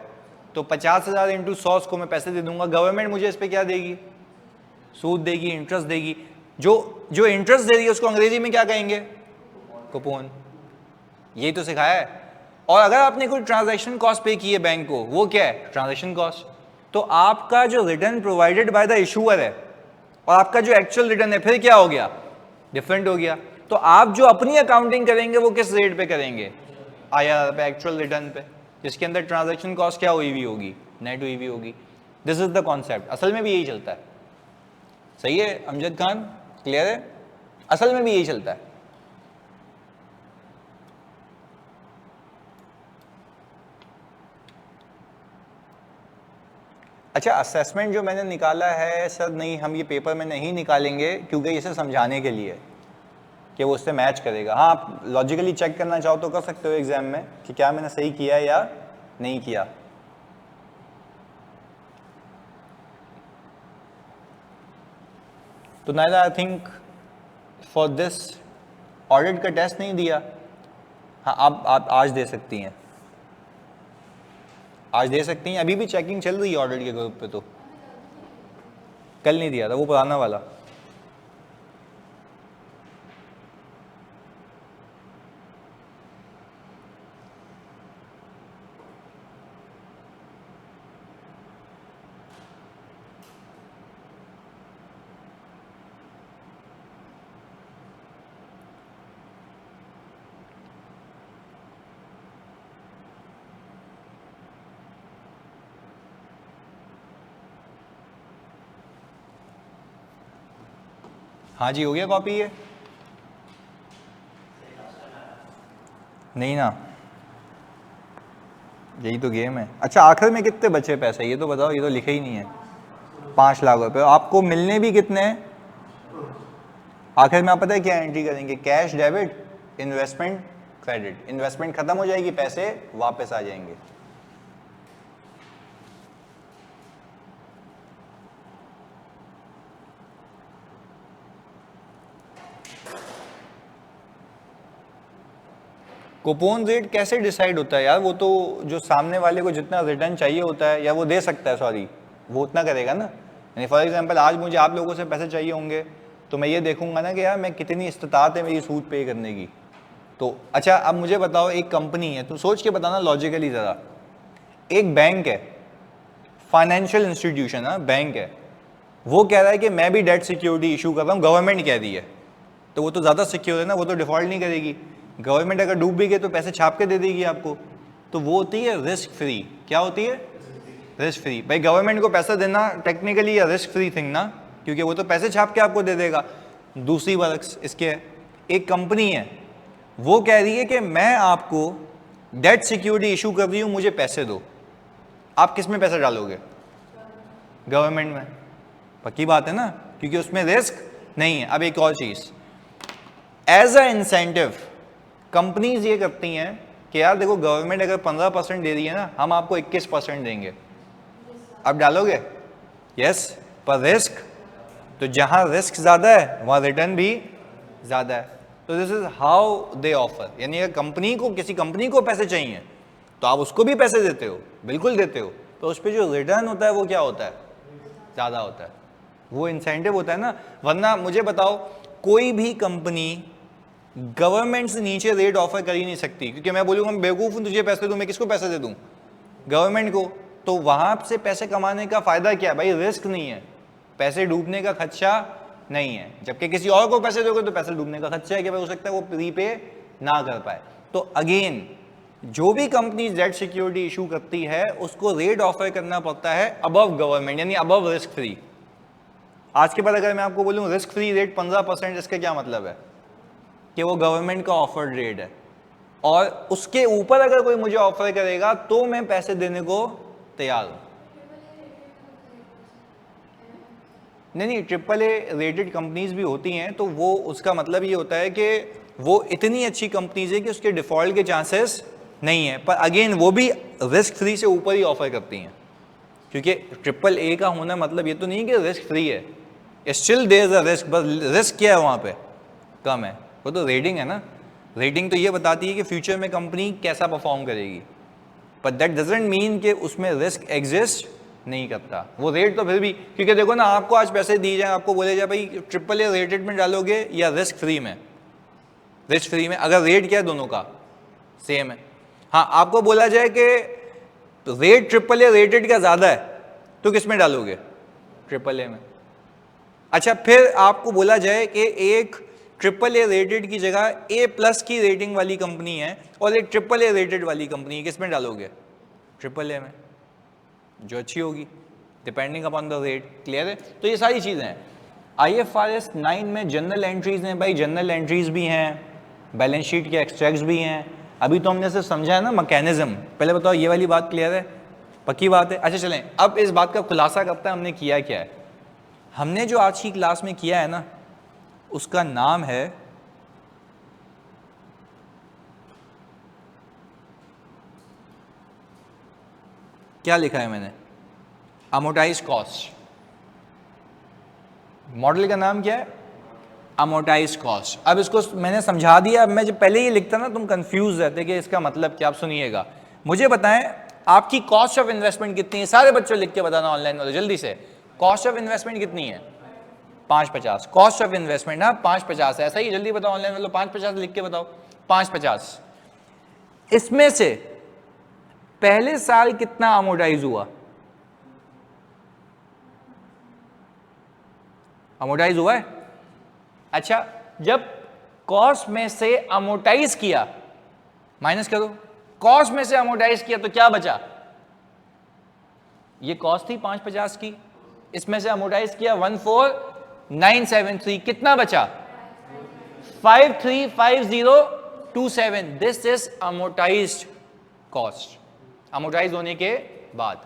तो 50,000 इंटू 100 को मैं पैसे दे दूंगा, गवर्नमेंट मुझे इस पर क्या देगी, सूद देगी, इंटरेस्ट देगी। जो इंटरेस्ट दे रही है उसको अंग्रेजी में क्या कहेंगे, कूपन। यही तो सिखाया है। और अगर आपने कोई ट्रांजैक्शन कॉस्ट पे की है बैंक को, वो क्या है, ट्रांजैक्शन कॉस्ट। तो आपका जो return provided by the issuer है और आपका जो एक्चुअल रिटर्न है, फिर क्या हो गया, डिफरेंट हो गया। तो आप जो अपनी अकाउंटिंग करेंगे वो किस रेट पे करेंगे, IRR पे, एक्चुअल रिटर्न पे, जिसके अंदर ट्रांजैक्शन कॉस्ट क्या हुई हुई होगी, नेट हुई हुई होगी। This is the concept. असल में भी यही चलता है। सही है अमजद खान, क्लियर है, असल में भी यही चलता है। अच्छा, असेसमेंट जो मैंने निकाला है सर, नहीं हम ये पेपर में नहीं निकालेंगे क्योंकि इसे समझाने के लिए कि वो उससे मैच करेगा। हाँ, आप लॉजिकली चेक करना चाहो तो कर सकते हो एग्जाम में कि क्या मैंने सही किया या नहीं किया। तो Naila I think for this audit का टेस्ट नहीं दिया। हाँ, आप आज दे सकती हैं, आज दे सकती हैं। अभी भी चेकिंग चल रही है ऑडिट के ग्रुप पे। तो कल नहीं दिया था, वो पुराना वाला। हाँ जी, हो गया कॉपी ये? नहीं ना, यही तो गेम है। अच्छा, आखिर में कितने बचे पैसे ये तो बताओ, ये तो लिखे ही नहीं है। 5 लाख रुपए आपको मिलने भी कितने हैं आखिर में? आप पता है क्या एंट्री करेंगे, cash debit, investment credit. Investment खत्म हो जाएगी, पैसे वापस आ जाएंगे। कूपन रेट कैसे डिसाइड होता है यार? वो तो जो सामने वाले को जितना रिटर्न चाहिए होता है या वो दे सकता है, सॉरी, वो उतना करेगा ना। यानी फॉर एग्जांपल आज मुझे आप लोगों से पैसे चाहिए होंगे तो मैं ये देखूंगा ना कि यार मैं कितनी इस्तात है मेरी सूद पे करने की। तो अच्छा, अब मुझे बताओ, एक कंपनी है, तुम सोच के बताना लॉजिकली ज़रा। एक बैंक है, फाइनेंशियल इंस्टीट्यूशन है, बैंक है, वो कह रहा है कि मैं भी डेट सिक्योरिटी इशू कर रहा हूँ, गवर्नमेंट कह रही है, तो वो तो ज़्यादा सिक्योर है ना, वो तो डिफॉल्ट नहीं करेगी। गवर्नमेंट अगर डूब भी गई तो पैसे छाप के दे देगी आपको। तो वो होती है रिस्क फ्री। क्या होती है? Risk free. भाई गवर्नमेंट को पैसा देना टेक्निकली या रिस्क फ्री थिंग ना, क्योंकि वो तो पैसे छाप के आपको दे देगा। दूसरी वर्क्स इसके है, एक कंपनी है, वो कह रही है कि मैं आपको डेट सिक्योरिटी इशू कर रही हूँ, मुझे पैसे दो। आप किस में पैसा डालोगे? गवर्नमेंट में। पक्की बात है ना, क्योंकि उसमें रिस्क नहीं है। अब एक और चीज, एज अ इंसेंटिव कंपनीज ये करती हैं कि यार देखो, गवर्नमेंट अगर 15% दे रही है ना, हम आपको 21% देंगे। अब डालोगे? यस। पर रिस्क, तो जहां रिस्क ज्यादा है वहां रिटर्न भी ज्यादा है। तो this is how they offer. यानी अगर कंपनी को, किसी कंपनी को पैसे चाहिए तो आप उसको भी पैसे देते हो, बिल्कुल देते हो, तो उस पर जो रिटर्न होता है वो क्या होता है? ज्यादा होता है। वो इंसेंटिव होता है ना। वरना मुझे बताओ, कोई भी कंपनी गवर्नमेंट से नीचे रेट ऑफर कर ही नहीं सकती, क्योंकि मैं बोलूंगा मैं बेवकूफ हूं, तुझे पैसे दूं, मैं किसको पैसे दे दूं? गवर्नमेंट को। तो वहां से पैसे कमाने का फायदा क्या है भाई? रिस्क नहीं है, पैसे डूबने का खदशा नहीं है। जबकि किसी और को पैसे दोगे तो पैसे डूबने का खदशा है कि भाई हो सकता है वो प्रीपे ना कर पाए। तो अगेन, जो भी कंपनी डेट सिक्योरिटी इशू करती है उसको रेट ऑफर करना पड़ता है अबव गवर्नमेंट, यानी अबव रिस्क फ्री। आज के बाद अगर मैं आपको बोलूं रिस्क फ्री रेट 15%, इसका क्या मतलब है? कि वो गवर्नमेंट का ऑफर्ड रेट है, और उसके ऊपर अगर कोई मुझे ऑफर करेगा तो मैं पैसे देने को तैयार हूं। नहीं, AAA रेटेड कंपनीज भी होती हैं, तो वो उसका मतलब ये होता है कि वो इतनी अच्छी कंपनीज है कि उसके डिफॉल्ट के चांसेस नहीं है। पर अगेन वो भी रिस्क फ्री से ऊपर ही ऑफर करती हैं, क्योंकि AAA का होना मतलब ये तो नहीं कि रिस्क फ्री है, still there is a risk, बस रिस्क क्या है वहां पे? कम है। वो तो रेटिंग है ना, रेटिंग तो ये बताती है कि फ्यूचर में कंपनी कैसा परफॉर्म करेगी, बट दैट डजंट मीन कि उसमें रिस्क एग्जिस्ट नहीं करता। वो रेट तो फिर भी, क्योंकि देखो ना, आपको आज पैसे दिए जाए, आपको बोले जाए भाई ट्रिपल ए रेटेड में डालोगे या रिस्क फ्री में, रिस्क फ्री में, अगर रेट क्या है दोनों का सेम है, हाँ आपको बोला जाए कि रेट ट्रिपल ए रेटेड का ज़्यादा है तो किस में डालोगे, ट्रिपल ए में। अच्छा, फिर आपको बोला जाए कि एक ट्रिपल ए रेटेड की जगह ए प्लस की रेटिंग वाली कंपनी है और एक ट्रिपल ए रेटेड वाली कंपनी है, किस में डालोगे, ट्रिपल ए में, जो अच्छी होगी depending upon the rate. Clear है? तो ये सारी चीज़ें हैं। IFRS 9 में जनरल एंट्रीज हैं भाई, जनरल एंट्रीज भी हैं, बैलेंस शीट के एक्सट्रैक्ट्स भी हैं। अभी तो हमने सिर्फ समझा है ना मैकेनिज्म, पहले बताओ ये वाली बात क्लियर है, पक्की बात है? अच्छा चलें, अब इस बात का खुलासा कब तक हमने किया क्या है। हमने जो आज की क्लास में किया है ना, उसका नाम है क्या लिखा है मैंने, अमोर्टाइज कॉस्ट। मॉडल का नाम क्या है, अमोर्टाइज कॉस्ट। अब इसको मैंने समझा दिया। अब मैं जब पहले ये लिखता ना तुम कंफ्यूज रहते कि इसका मतलब क्या। आप सुनिएगा, मुझे बताएं आपकी कॉस्ट ऑफ इन्वेस्टमेंट कितनी है, सारे बच्चों लिख के बताना ऑनलाइन वाले जल्दी से। कॉस्ट ऑफ इन्वेस्टमेंट कितनी है, 550। कॉस्ट ऑफ इन्वेस्टमेंट ना 550 है, ऐसा ही, जल्दी बताओ ऑनलाइन वालों, 550 लिख के बताओ, 550। इसमें से पहले साल कितना अमोर्टाइज हुआ, अमोर्टाइज हुआ है। अच्छा, जब कॉस्ट में से अमोर्टाइज किया, माइनस करो, कॉस्ट में से अमोर्टाइज किया तो क्या बचा, ये कॉस्ट थी 550 की, इसमें से अमोर्टाइज किया 14973, कितना बचा 535027। This is amortised cost, amortise होने के बाद।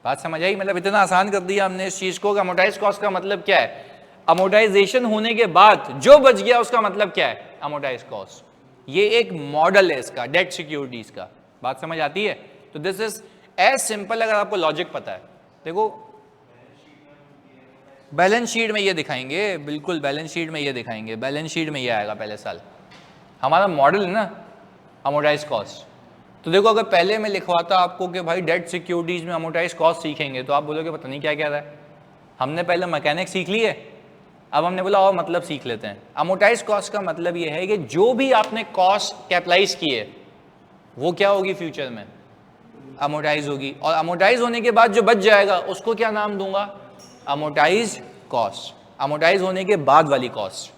बात समझ आई? मतलब इतना आसान कर दिया हमने इस चीज को। अमोर्टाइज कॉस्ट का मतलब क्या है, अमोर्टाइजेशन होने के बाद जो बच गया उसका मतलब क्या है, अमोर्टाइज कॉस्ट। ये एक मॉडल है इसका, डेट सिक्योरिटीज का। बात समझ आती है? तो दिस इज एज सिंपल, अगर आपको लॉजिक पता है। देखो बैलेंस शीट में ये दिखाएंगे, बिल्कुल बैलेंस शीट में ये दिखाएंगे, बैलेंस शीट में ये आएगा पहले साल। हमारा मॉडल है ना अमोर्टाइज कॉस्ट। तो देखो, अगर पहले मैं लिखवाता आपको कि भाई डेट सिक्योरिटीज में अमोर्टाइज कॉस्ट सीखेंगे, तो आप बोलोगे पता नहीं क्या कह रहा है। हमने पहले मैकेनिक्स सीख ली है, अब हमने बोला और मतलब सीख लेते हैं। अमोर्टाइज कॉस्ट का मतलब ये है कि जो भी आपने कॉस्ट कैपिटलाइज की है वो क्या होगी, फ्यूचर में अमोर्टाइज होगी। और अमोर्टाइज होने के बाद जो बच जाएगा उसको क्या नाम दूंगा, अमोर्टाइज कॉस्ट। अमोर्टाइज होने के बाद वाली कॉस्ट।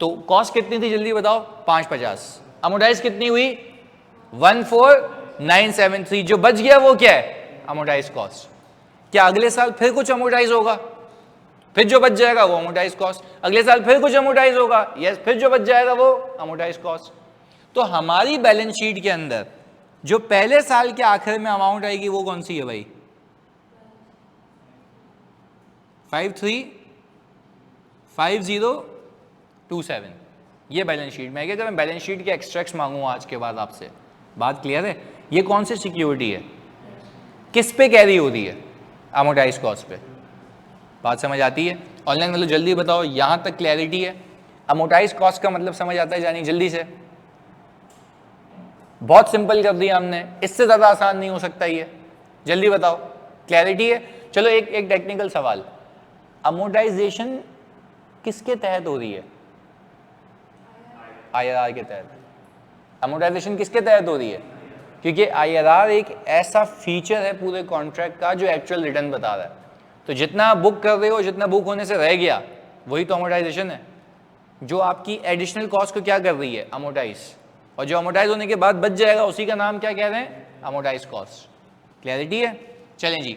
तो कॉस्ट कितनी थी जल्दी बताओ, 550। अमोर्टाइज कितनी हुई, 14973। जो बच गया वो क्या है, अमोर्टाइज कॉस्ट। क्या अगले साल फिर कुछ अमोर्टाइज होगा, फिर जो बच जाएगा वो अमोर्टाइज कॉस्ट। अगले साल फिर कुछ अमोर्टाइज होगा, यस, फिर जो बच जाएगा वो अमोर्टाइज कॉस्ट। तो हमारी बैलेंस शीट के अंदर जो पहले साल के आखिर में अमाउंट आएगी वो कौन सी है भाई, 535027। ये बैलेंस शीट में है। अगर मैं बैलेंस शीट के एक्सट्रैक्ट्स मांगू आज के बाद आपसे, बात क्लियर है? ये कौन सी सिक्योरिटी है, किस पे कैरी हो रही है, अमोर्टाइज कॉस्ट पे। बात समझ आती है? ऑनलाइन मतलब जल्दी बताओ, यहां तक क्लैरिटी है? अमोर्टाइज कॉस्ट का मतलब समझ आता है जानी जल्दी से? बहुत सिंपल कर दिया हमने, इससे ज्यादा आसान नहीं हो सकता ये। जल्दी बताओ, क्लैरिटी है? चलो एक टेक्निकल सवाल, अमोर्टाइजेशन किसके तहत हो रही है, IRR के तहत। अमोर्टाइजेशन किसके तहत हो रही है, क्योंकि IRR एक ऐसा फीचर है पूरे कॉन्ट्रैक्ट का जो एक्चुअल रिटर्न बता रहा है। तो जितना आप बुक कर रहे हो, जितना बुक होने से रह गया, वही तो अमोर्टाइजेशन है, जो आपकी एडिशनल कॉस्ट को क्या कर रही है, अमोर्टाइज। और जो अमोर्टाइज होने के बाद बच जाएगा उसी का नाम क्या कह रहे हैं, अमोर्टाइज कॉस्ट। क्लैरिटी है? चलें जी,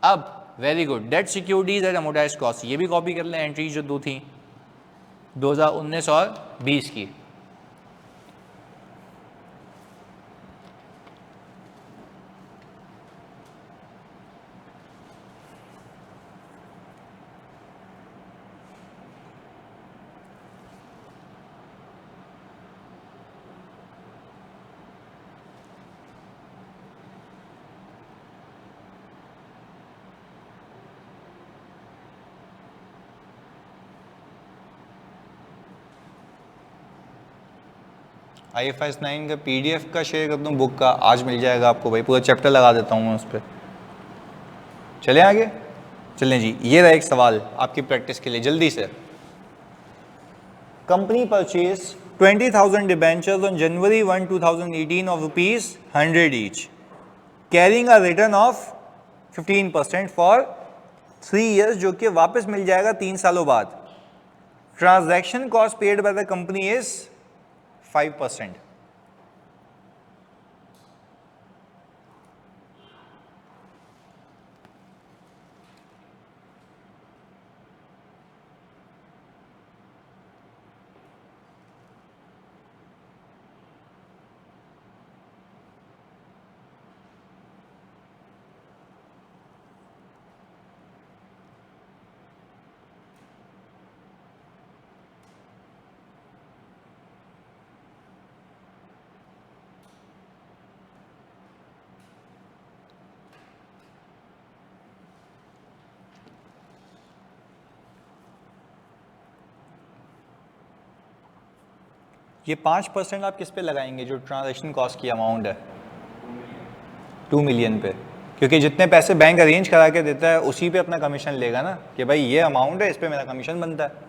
अब very good, debt securities at amortise cost, ये भी कॉपी कर लें, एंट्रीज जो दो थी 2019 और 20 की। IFRS 9 का PDF का शेयर कर दूँ, बुक का आज मिल जाएगा आपको भाई, पूरा चैप्टर लगा देता हूँ मैं उस पर। चले आगे, चलें जी। ये रहा एक सवाल आपकी प्रैक्टिस के लिए, जल्दी से। Company purchase 20,000 debentures on January 1, 2018 of ₹100 each, carrying a return of 15% for 3 years, जो कि वापस मिल जाएगा 3 सालों बाद। Transaction cost paid by the company is 5%। ये 5% आप किस पे लगाएंगे, जो ट्रांजैक्शन कॉस्ट की अमाउंट है? 2 मिलियन पे, क्योंकि जितने पैसे बैंक अरेंज करा के देता है उसी पे अपना कमीशन लेगा ना, कि भाई ये अमाउंट है, इस पे मेरा कमीशन बनता है।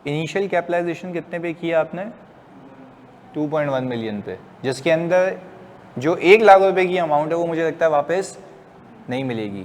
इनिशियल कैपिटलाइजेशन कितने पे किया आपने? 2.1 मिलियन पे, जिसके अंदर जो 1 लाख रुपए की अमाउंट है वो मुझे लगता है वापस नहीं मिलेगी।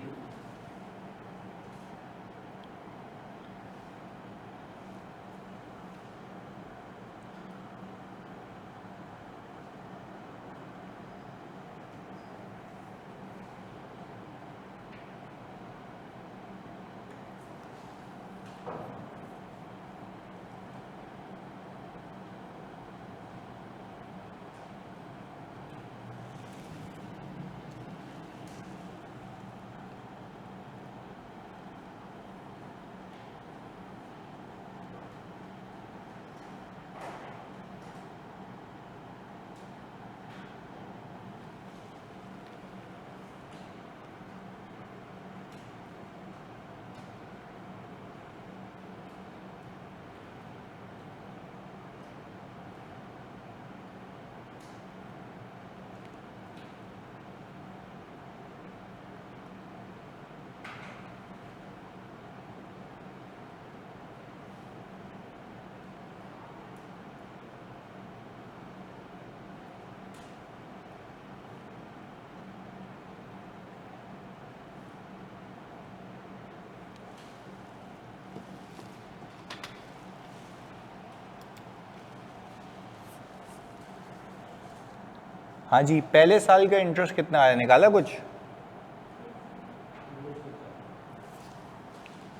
हाँ जी, पहले साल का इंटरेस्ट कितना आया, निकाला कुछ?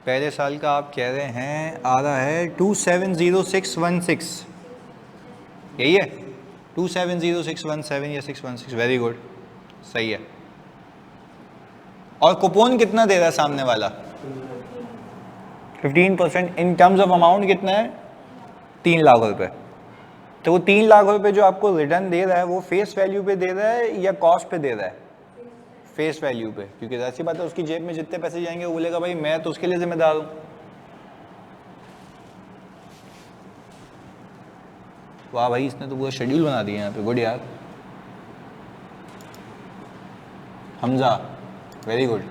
पहले साल का आप कह रहे हैं आ रहा है 270616, यही है 270617 या 616, वेरी गुड, सही है। और कूपन कितना दे रहा है सामने वाला? 15%। इन टर्म्स ऑफ अमाउंट कितना है? 3 लाख रुपए। तो वो 3 लाख रुपए जो आपको रिटर्न दे रहा है वो फेस वैल्यू पे दे रहा है या कॉस्ट पे दे रहा है? फेस वैल्यू पे, क्योंकि ऐसी बात है उसकी जेब में जितने पैसे जाएंगे वो बोलेगा भाई मैं तो उसके लिए जिम्मेदार हूं। वाह भाई, इसने तो पूरा शेड्यूल बना दिया यहाँ पे, गुड यार हमजा, वेरी गुड।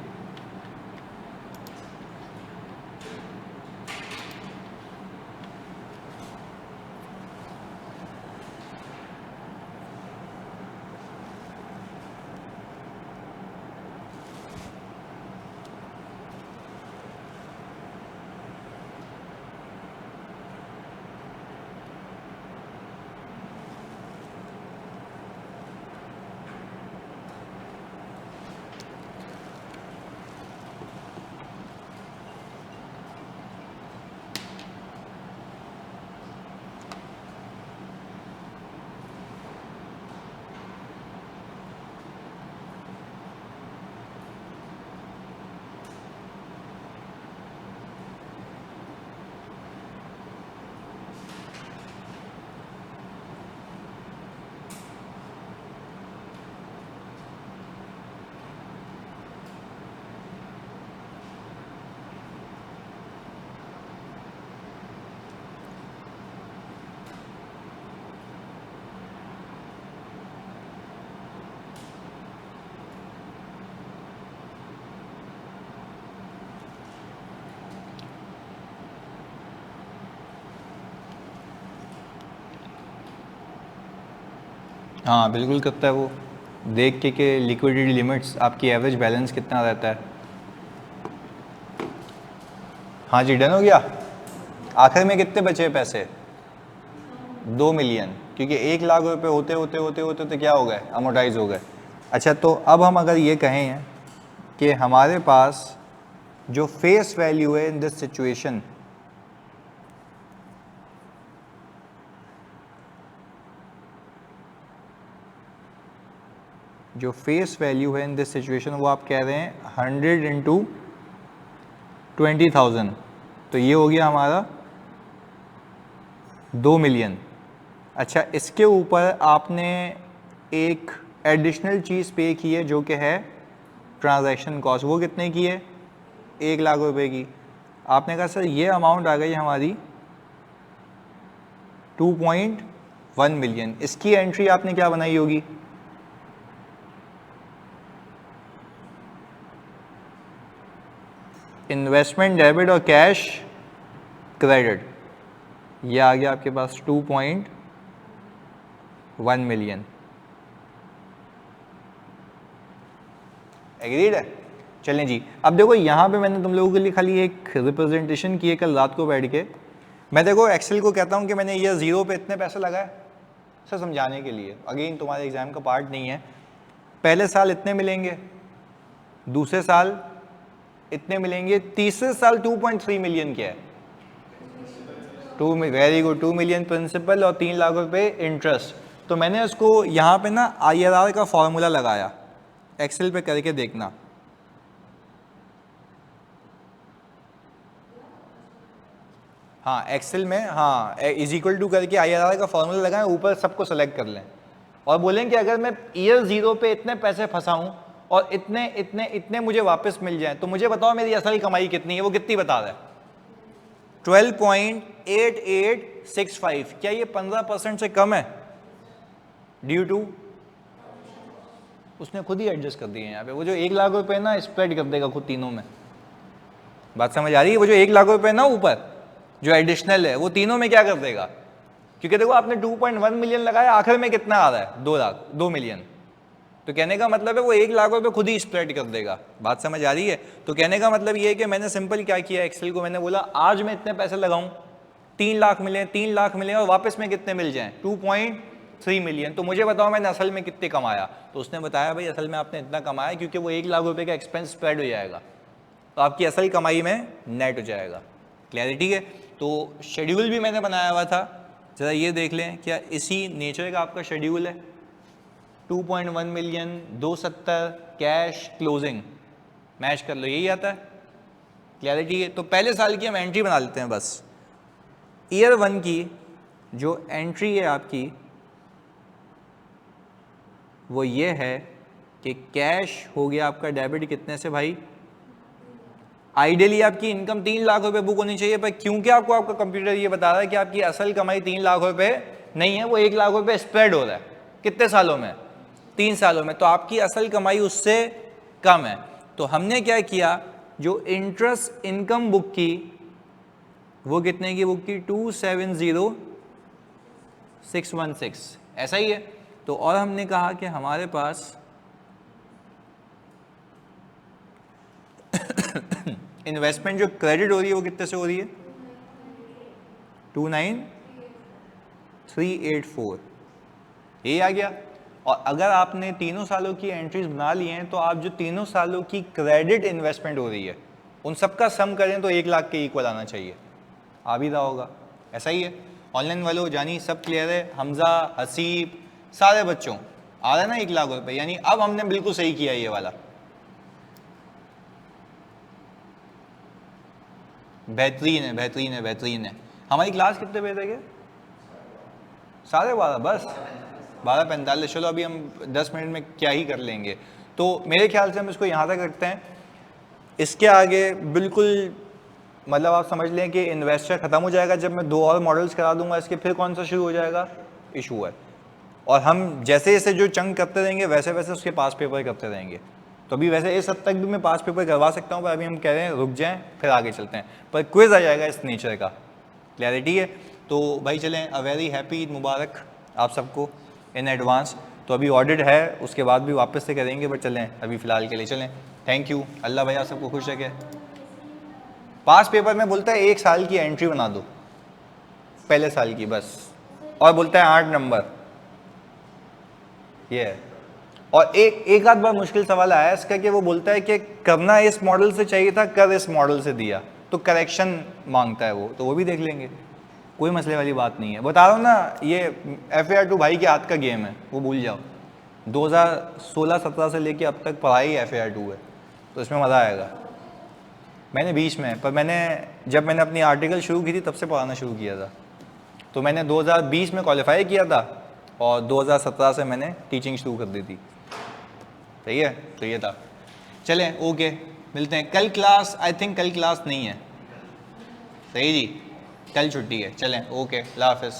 हाँ बिल्कुल करता है वो, देख के लिक्विडिटी लिमिट्स, आपकी एवरेज बैलेंस कितना रहता है। हाँ जी, डन हो गया। आखिर में कितने बचे पैसे? 2 मिलियन, क्योंकि 1 लाख रुपए होते होते होते होते तो क्या हो गए? अमोर्टाइज हो गए। अच्छा, तो अब हम अगर ये कहें कि हमारे पास जो फेस वैल्यू है इन दिस सिचुएशन, जो फेस वैल्यू है इन दिस सिचुएशन वो आप कह रहे हैं 100 इंटू 20,000, तो ये हो गया हमारा 2 मिलियन। अच्छा, इसके ऊपर आपने एक एडिशनल चीज़ पे की है जो कि है ट्रांजैक्शन कॉस्ट। वो कितने की है? 1 लाख रुपए की। आपने कहा सर ये अमाउंट आ गई हमारी 2.1 मिलियन। इसकी एंट्री आपने क्या बनाई होगी? इन्वेस्टमेंट डेबिट और कैश क्रेडिट, ये आ गया आपके पास 2.1 मिलियन। एग्रीड है? चलें जी, अब देखो यहाँ पे मैंने तुम लोगों के लिए खाली एक रिप्रेजेंटेशन की है कल रात को बैठ के। मैं देखो एक्सेल को कहता हूँ कि मैंने ईयर 0 पे इतने पैसे लगाए सर समझाने के लिए, अगेन तुम्हारे एग्जाम का पार्ट नहीं है। पहले साल इतने मिलेंगे, दूसरे साल इतने मिलेंगे, तीसरे साल 2.3 मिलियन क्या है? 2 वेरी गुड, 2 मिलियन प्रिंसिपल और 3 लाख रुपए इंटरेस्ट। तो मैंने उसको यहाँ पे ना IRR का फॉर्मूला लगाया, एक्सेल पे करके देखना। हाँ एक्सेल में, हाँ इज इक्वल टू करके IRR का फॉर्मूला लगाएं, ऊपर सबको सेलेक्ट कर लें और बोलें कि अगर मैं ईयर 0 पे इतने पैसे फंसाऊं और इतने इतने इतने मुझे वापस मिल जाएं तो मुझे बताओ मेरी असल कमाई कितनी है? वो कितनी बता रहा है? 12.8865। क्या ये 15% से कम है? ड्यू टू, उसने खुद ही एडजस्ट कर दिए यहाँ पे। वो जो 1 लाख रुपए ना स्प्रेड कर देगा खुद तीनों में। बात समझ आ रही है? वो जो 1 लाख रुपए ना ऊपर जो एडिशनल है वो तीनों में क्या कर देगा? क्योंकि देखो आपने 2.1 मिलियन लगाया, आखिर में कितना आ रहा है? 2 मिलियन। तो कहने का मतलब है वो 1 लाख रुपए खुद ही स्प्रेड कर देगा। बात समझ आ रही है? तो कहने का मतलब ये है कि मैंने सिंपल क्या किया, एक्सेल को मैंने बोला आज मैं इतने पैसे लगाऊं, 3 लाख मिले, 3 लाख मिले और वापस में कितने मिल जाएं? 2.3 मिलियन। तो मुझे बताओ मैंने असल में कितने कमाया? तो उसने बताया भाई असल में आपने इतना कमाया क्योंकि वो 1 लाख रुपए का एक्सपेंस स्प्रेड हो जाएगा, तो आपकी असल कमाई में नेट हो जाएगा। क्लैरिटी है? तो शेड्यूल भी मैंने बनाया हुआ था, जरा ये देख लें, क्या इसी नेचर का आपका शेड्यूल है? 2.1 मिलियन, 270 कैश क्लोजिंग, मैच कर लो, यही आता है। क्लैरिटी है? तो पहले साल की हम एंट्री बना लेते हैं बस। ईयर 1 की जो एंट्री है आपकी वो ये है कि कैश हो गया आपका डेबिट कितने से भाई, आइडियली आपकी इनकम 3 लाख रुपए बुक होनी चाहिए, पर क्योंकि आपको आपका कंप्यूटर ये बता रहा है कि आपकी असल कमाई 3 लाख रुपए नहीं है, वो 1 लाख रुपए स्प्रेड हो रहा है। कितने सालों में? 3 सालों में। तो आपकी असल कमाई उससे कम है। तो हमने क्या किया, जो इंटरेस्ट इनकम बुक की वो कितने की बुक की, 270,616, ऐसा ही है। तो और हमने कहा कि हमारे पास इन्वेस्टमेंट जो क्रेडिट हो रही है वो कितने से हो रही है, 29,384, ये आ गया। और अगर आपने तीनों सालों की एंट्रीज बना ली हैं तो आप जो तीनों सालों की क्रेडिट इन्वेस्टमेंट हो रही है उन सबका सम करें तो 1 लाख के इक्वल आना चाहिए। आ भी रहा होगा, ऐसा ही है। ऑनलाइन वालों जानी सब क्लियर है, हमजा, हसीब, सारे बच्चों आ रहा है ना 1 लाख रुपए। यानी अब हमने बिल्कुल सही किया ये वाला। बेहतरीन है, बेहतरीन है, बेहतरीन है। हमारी क्लास कितने बजे तक है? 12:30, बस 12:45। चलो अभी हम 10 मिनट में क्या ही कर लेंगे। तो मेरे ख्याल से हम इसको यहाँ तक रखते हैं। इसके आगे बिल्कुल मतलब आप समझ लें कि इन्वेस्टर ख़त्म हो जाएगा जब मैं 2 और मॉडल्स करा दूंगा इसके, फिर कौन सा शुरू हो जाएगा, इशू है। और हम जैसे जैसे जो चंक करते रहेंगे वैसे वैसे उसके पास पेपर करते रहेंगे। तो अभी वैसे इस हद तक भी मैं पास पेपर करवा सकता हूँ, पर अभी हम कह रहे हैं रुक जाएं फिर आगे चलते हैं। पर क्विज आ जाएगा इस नेचर का, क्लैरिटी है? तो भाई चलें, अ वेरी हैप्पी ईद मुबारक आप सबको इन एडवांस। तो अभी ऑडिट है, उसके बाद भी वापस से करेंगे, बट चलें अभी फ़िलहाल के लिए चलें। थैंक यू, अल्लाह भाई आप सबको खुश रखे। पास पेपर में बोलता है 1 साल की एंट्री बना दो, पहले साल की बस, और बोलता है 8 नंबर, ये है। और एक आध बार मुश्किल सवाल आया इसका कि वो बोलता है कि करना इस मॉडल से चाहिए था, कर इस मॉडल से दिया, तो करेक्शन मांगता है वो, तो वो भी देख लेंगे, कोई मसले वाली बात नहीं है। बता रहा हूँ ना, ये FAR2 भाई के हाथ का गेम है, वो भूल जाओ। 2016-17 से लेके अब तक पढ़ाई FAR2 है, तो इसमें मज़ा आएगा। मैंने बीच में, पर जब मैंने अपनी आर्टिकल शुरू की थी तब से पढ़ाना शुरू किया था। तो मैंने 2020 में क्वालिफाई किया था और 2017 से मैंने टीचिंग शुरू कर दी थी। सही है? तो ये था। चलें ओके, मिलते हैं कल। क्लास आई थिंक कल क्लास नहीं है, सही जी, कल छुट्टी है। चलें ओके, अल्लाह हाफ़िज़।